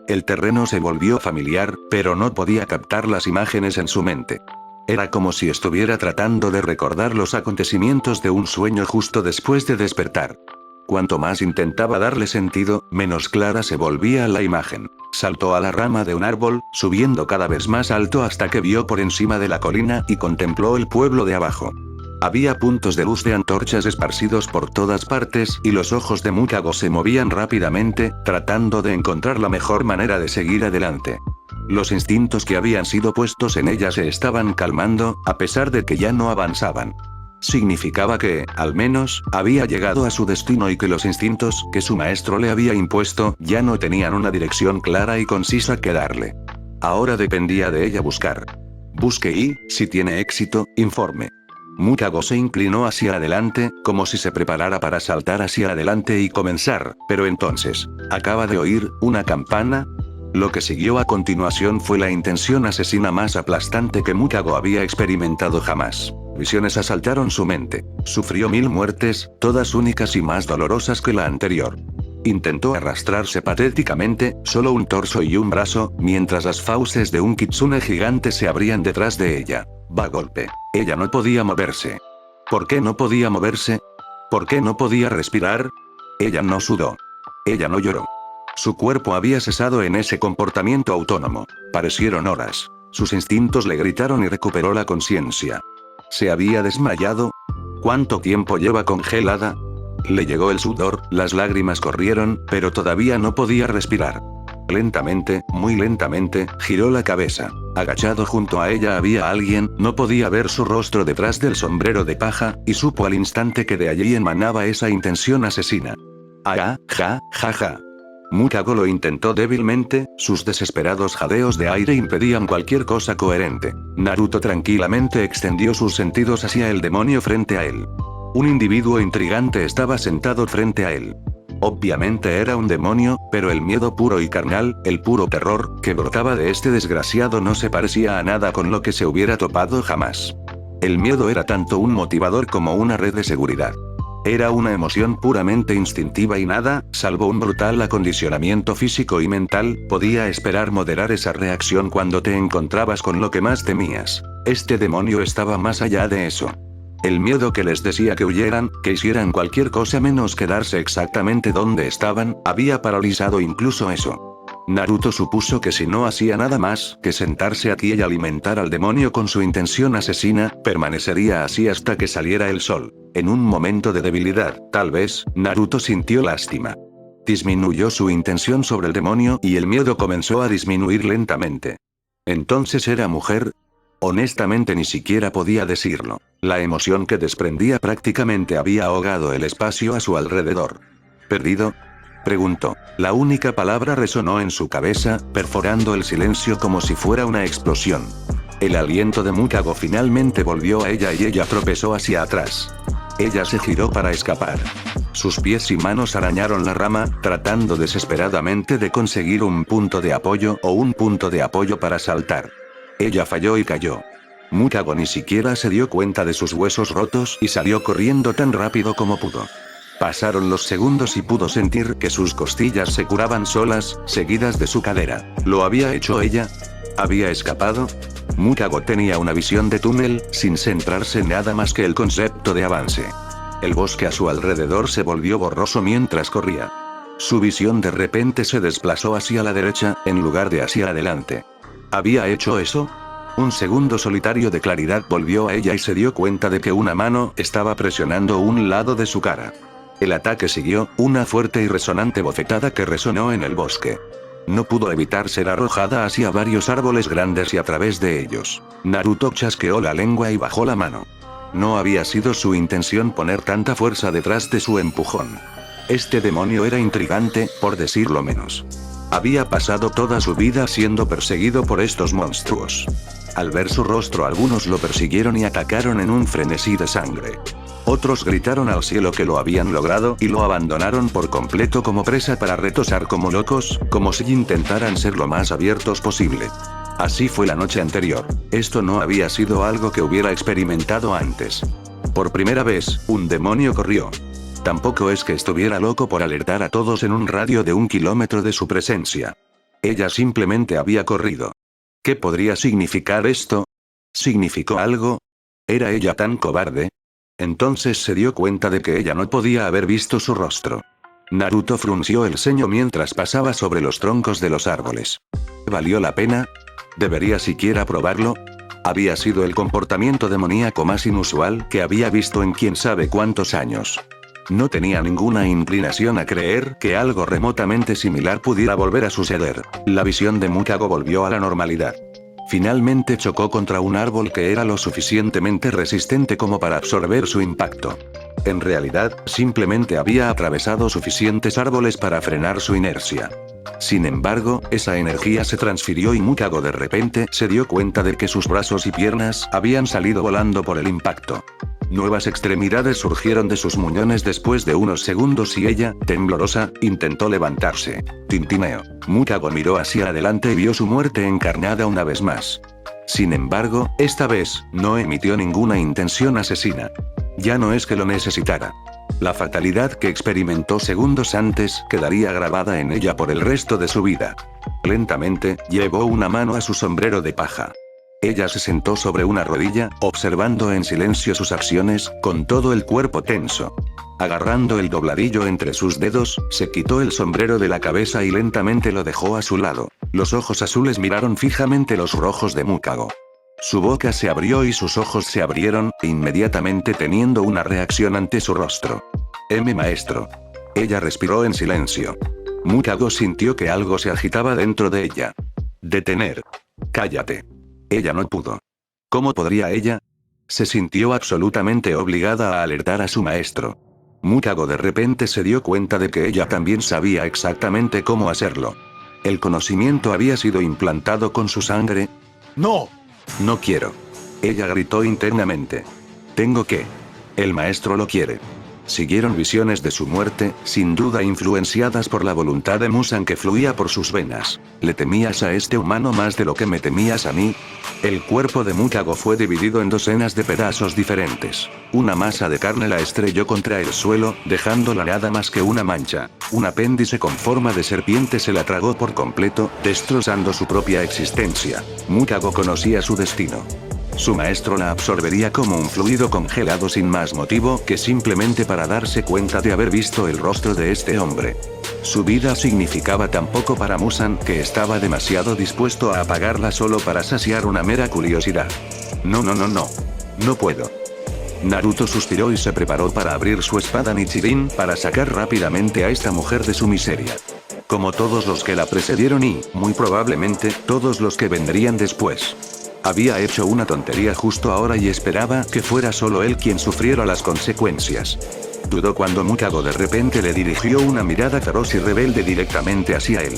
El terreno se volvió familiar, pero no podía captar las imágenes en su mente. Era como si estuviera tratando de recordar los acontecimientos de un sueño justo después de despertar. Cuanto más intentaba darle sentido, menos clara se volvía la imagen. Saltó a la rama de un árbol, subiendo cada vez más alto hasta que vio por encima de la colina y contempló el pueblo de abajo. Había puntos de luz de antorchas esparcidos por todas partes y los ojos de Mukago se movían rápidamente, tratando de encontrar la mejor manera de seguir adelante. Los instintos que habían sido puestos en ella se estaban calmando, a pesar de que ya no avanzaban. Significaba que, al menos, había llegado a su destino y que los instintos que su maestro le había impuesto ya no tenían una dirección clara y concisa que darle. Ahora dependía de ella buscar. Busque y, si tiene éxito, informe. Mukago se inclinó hacia adelante, como si se preparara para saltar hacia adelante y comenzar, pero entonces, ¿acaba de oír una campana? Lo que siguió a continuación fue la intención asesina más aplastante que Mukago había experimentado jamás. Visiones asaltaron su mente. Sufrió 1000 muertes, todas únicas y más dolorosas que la anterior. Intentó arrastrarse patéticamente, solo un torso y un brazo, mientras las fauces de un kitsune gigante se abrían detrás de ella. Va golpe. Ella no podía moverse. ¿Por qué no podía moverse? ¿Por qué no podía respirar? Ella no sudó. Ella no lloró. Su cuerpo había cesado en ese comportamiento autónomo. Parecieron horas. Sus instintos le gritaron y recuperó la conciencia. ¿Se había desmayado? ¿Cuánto tiempo lleva congelada? Le llegó el sudor, las lágrimas corrieron, pero todavía no podía respirar. Lentamente, muy lentamente, giró la cabeza. Agachado junto a ella había alguien, no podía ver su rostro detrás del sombrero de paja, y supo al instante que de allí emanaba esa intención asesina. Ja, ja, ja, ja. Mukago lo intentó débilmente, sus desesperados jadeos de aire impedían cualquier cosa coherente. Naruto tranquilamente extendió sus sentidos hacia el demonio frente a él. Un individuo intrigante estaba sentado frente a él. Obviamente era un demonio, pero el miedo puro y carnal, el puro terror, que brotaba de este desgraciado no se parecía a nada con lo que se hubiera topado jamás. El miedo era tanto un motivador como una red de seguridad. Era una emoción puramente instintiva y nada, salvo un brutal acondicionamiento físico y mental, podía esperar moderar esa reacción cuando te encontrabas con lo que más temías. Este demonio estaba más allá de eso. El miedo que les decía que huyeran, que hicieran cualquier cosa menos quedarse exactamente donde estaban, había paralizado incluso eso. Naruto supuso que si no hacía nada más que sentarse aquí y alimentar al demonio con su intención asesina, permanecería así hasta que saliera el sol. En un momento de debilidad, tal vez, Naruto sintió lástima. Disminuyó su intención sobre el demonio y el miedo comenzó a disminuir lentamente. Entonces era mujer. Honestamente ni siquiera podía decirlo. La emoción que desprendía prácticamente había ahogado el espacio a su alrededor. ¿Perdido?, preguntó. La única palabra resonó en su cabeza, perforando el silencio como si fuera una explosión. El aliento de Mukako finalmente volvió a ella y ella tropezó hacia atrás. Ella se giró para escapar. Sus pies y manos arañaron la rama, tratando desesperadamente de conseguir un punto de apoyo o un punto de apoyo para saltar. Ella falló y cayó. Mukako ni siquiera se dio cuenta de sus huesos rotos y salió corriendo tan rápido como pudo. Pasaron los segundos y pudo sentir que sus costillas se curaban solas, seguidas de su cadera. ¿Lo había hecho ella? ¿Había escapado? Mukako tenía una visión de túnel, sin centrarse en nada más que el concepto de avance. El bosque a su alrededor se volvió borroso mientras corría. Su visión de repente se desplazó hacia la derecha, en lugar de hacia adelante. ¿Había hecho eso? Un segundo solitario de claridad volvió a ella y se dio cuenta de que una mano estaba presionando un lado de su cara. El ataque siguió, una fuerte y resonante bofetada que resonó en el bosque. No pudo evitar ser arrojada hacia varios árboles grandes y a través de ellos. Naruto chasqueó la lengua y bajó la mano. No había sido su intención poner tanta fuerza detrás de su empujón. Este demonio era intrigante, por decirlo menos. Había pasado toda su vida siendo perseguido por estos monstruos. Al ver su rostro algunos lo persiguieron y atacaron en un frenesí de sangre. Otros gritaron al cielo que lo habían logrado y lo abandonaron por completo como presa para retosar como locos, como si intentaran ser lo más abiertos posible. Así fue la noche anterior. Esto no había sido algo que hubiera experimentado antes. Por primera vez, un demonio corrió. Tampoco es que estuviera loco por alertar a todos en un radio de 1 kilómetro de su presencia. Ella simplemente había corrido. ¿Qué podría significar esto? ¿Significó algo? ¿Era ella tan cobarde? Entonces se dio cuenta de que ella no podía haber visto su rostro. Naruto frunció el ceño mientras pasaba sobre los troncos de los árboles. ¿Valió la pena? ¿Debería siquiera probarlo? Había sido el comportamiento demoníaco más inusual que había visto en quién sabe cuántos años. No tenía ninguna inclinación a creer que algo remotamente similar pudiera volver a suceder. La visión de Mukako volvió a la normalidad. Finalmente chocó contra un árbol que era lo suficientemente resistente como para absorber su impacto. En realidad, simplemente había atravesado suficientes árboles para frenar su inercia. Sin embargo, esa energía se transfirió y Mukako de repente se dio cuenta de que sus brazos y piernas habían salido volando por el impacto. Nuevas extremidades surgieron de sus muñones después de unos segundos y ella, temblorosa, intentó levantarse. Tintineo. Mukako miró hacia adelante y vio su muerte encarnada una vez más. Sin embargo, esta vez, no emitió ninguna intención asesina. Ya no es que lo necesitara. La fatalidad que experimentó segundos antes quedaría grabada en ella por el resto de su vida. Lentamente, llevó una mano a su sombrero de paja. Ella se sentó sobre una rodilla, observando en silencio sus acciones, con todo el cuerpo tenso. Agarrando el dobladillo entre sus dedos, se quitó el sombrero de la cabeza y lentamente lo dejó a su lado. Los ojos azules miraron fijamente los rojos de Mukako. Su boca se abrió y sus ojos se abrieron, inmediatamente teniendo una reacción ante su rostro. Maestro. Ella respiró en silencio. Mukako sintió que algo se agitaba dentro de ella. Detener. Cállate. Ella no pudo. ¿Cómo podría ella? Se sintió absolutamente obligada a alertar a su maestro. Mukako de repente se dio cuenta de que ella también sabía exactamente cómo hacerlo. ¿El conocimiento había sido implantado con su sangre? ¡No! No quiero. Ella gritó internamente. Tengo que. El maestro lo quiere. Siguieron visiones de su muerte, sin duda influenciadas por la voluntad de Muzan que fluía por sus venas. ¿Le temías a este humano más de lo que me temías a mí? El cuerpo de Mukako fue dividido en docenas de pedazos diferentes. Una masa de carne la estrelló contra el suelo, dejándola nada más que una mancha. Un apéndice con forma de serpiente se la tragó por completo, destrozando su propia existencia. Mukako conocía su destino. Su maestro la absorbería como un fluido congelado sin más motivo que simplemente para darse cuenta de haber visto el rostro de este hombre. Su vida significaba tan poco para Muzan que estaba demasiado dispuesto a apagarla solo para saciar una mera curiosidad. No. No puedo. Naruto suspiró y se preparó para abrir su espada Nichirin para sacar rápidamente a esta mujer de su miseria. Como todos los que la precedieron y, muy probablemente, todos los que vendrían después. Había hecho una tontería justo ahora y esperaba que fuera solo él quien sufriera las consecuencias. Dudó cuando Mukako de repente le dirigió una mirada feroz y rebelde directamente hacia él.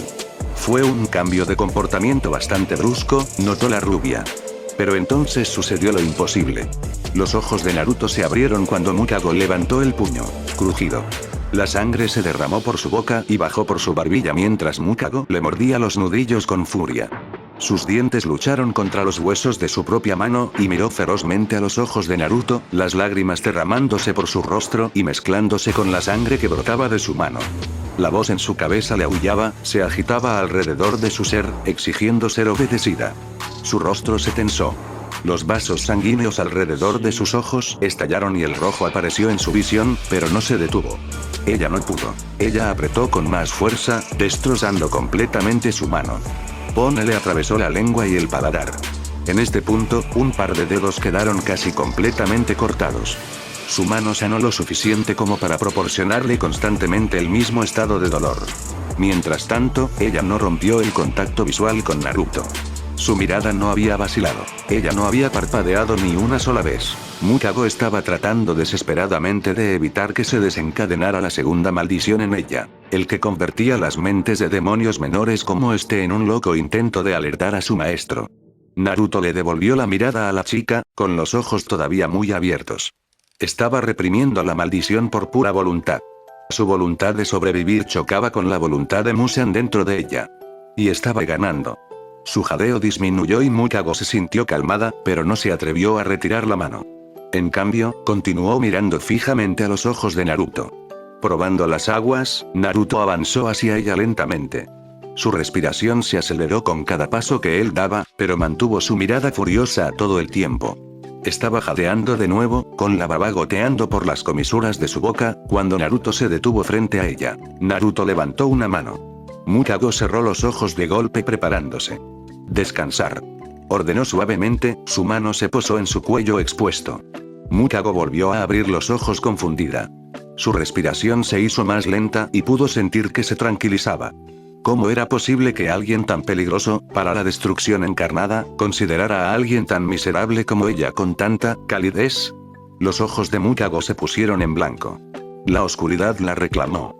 Fue un cambio de comportamiento bastante brusco, notó la rubia. Pero entonces sucedió lo imposible. Los ojos de Naruto se abrieron cuando Mukako levantó el puño. Crujido. La sangre se derramó por su boca y bajó por su barbilla mientras Mukako le mordía los nudillos con furia. Sus dientes lucharon contra los huesos de su propia mano y miró ferozmente a los ojos de Naruto, las lágrimas derramándose por su rostro y mezclándose con la sangre que brotaba de su mano. La voz en su cabeza le aullaba, se agitaba alrededor de su ser, exigiendo ser obedecida. Su rostro se tensó. Los vasos sanguíneos alrededor de sus ojos estallaron y el rojo apareció en su visión, pero no se detuvo. Ella no pudo. Ella apretó con más fuerza, destrozando completamente su mano. Pone le atravesó la lengua y el paladar. En este punto, un par de dedos quedaron casi completamente cortados. Su mano sanó lo suficiente como para proporcionarle constantemente el mismo estado de dolor. Mientras tanto, ella no rompió el contacto visual con Naruto. Su mirada no había vacilado. Ella no había parpadeado ni una sola vez. Mukako estaba tratando desesperadamente de evitar que se desencadenara la segunda maldición en ella, el que convertía las mentes de demonios menores como este en un loco intento de alertar a su maestro. Naruto le devolvió la mirada a la chica, con los ojos todavía muy abiertos. Estaba reprimiendo la maldición por pura voluntad. Su voluntad de sobrevivir chocaba con la voluntad de Muzan dentro de ella. Y estaba ganando. Su jadeo disminuyó y Mukako se sintió calmada, pero no se atrevió a retirar la mano. En cambio, continuó mirando fijamente a los ojos de Naruto. Probando las aguas, Naruto avanzó hacia ella lentamente. Su respiración se aceleró con cada paso que él daba, pero mantuvo su mirada furiosa todo el tiempo. Estaba jadeando de nuevo, con la baba goteando por las comisuras de su boca, cuando Naruto se detuvo frente a ella. Naruto levantó una mano. Mukako cerró los ojos de golpe preparándose. Descansar. Ordenó suavemente, su mano se posó en su cuello expuesto. Mukako volvió a abrir los ojos confundida. Su respiración se hizo más lenta y pudo sentir que se tranquilizaba. ¿Cómo era posible que alguien tan peligroso, para la destrucción encarnada, considerara a alguien tan miserable como ella con tanta calidez? Los ojos de Mukako se pusieron en blanco. La oscuridad la reclamó.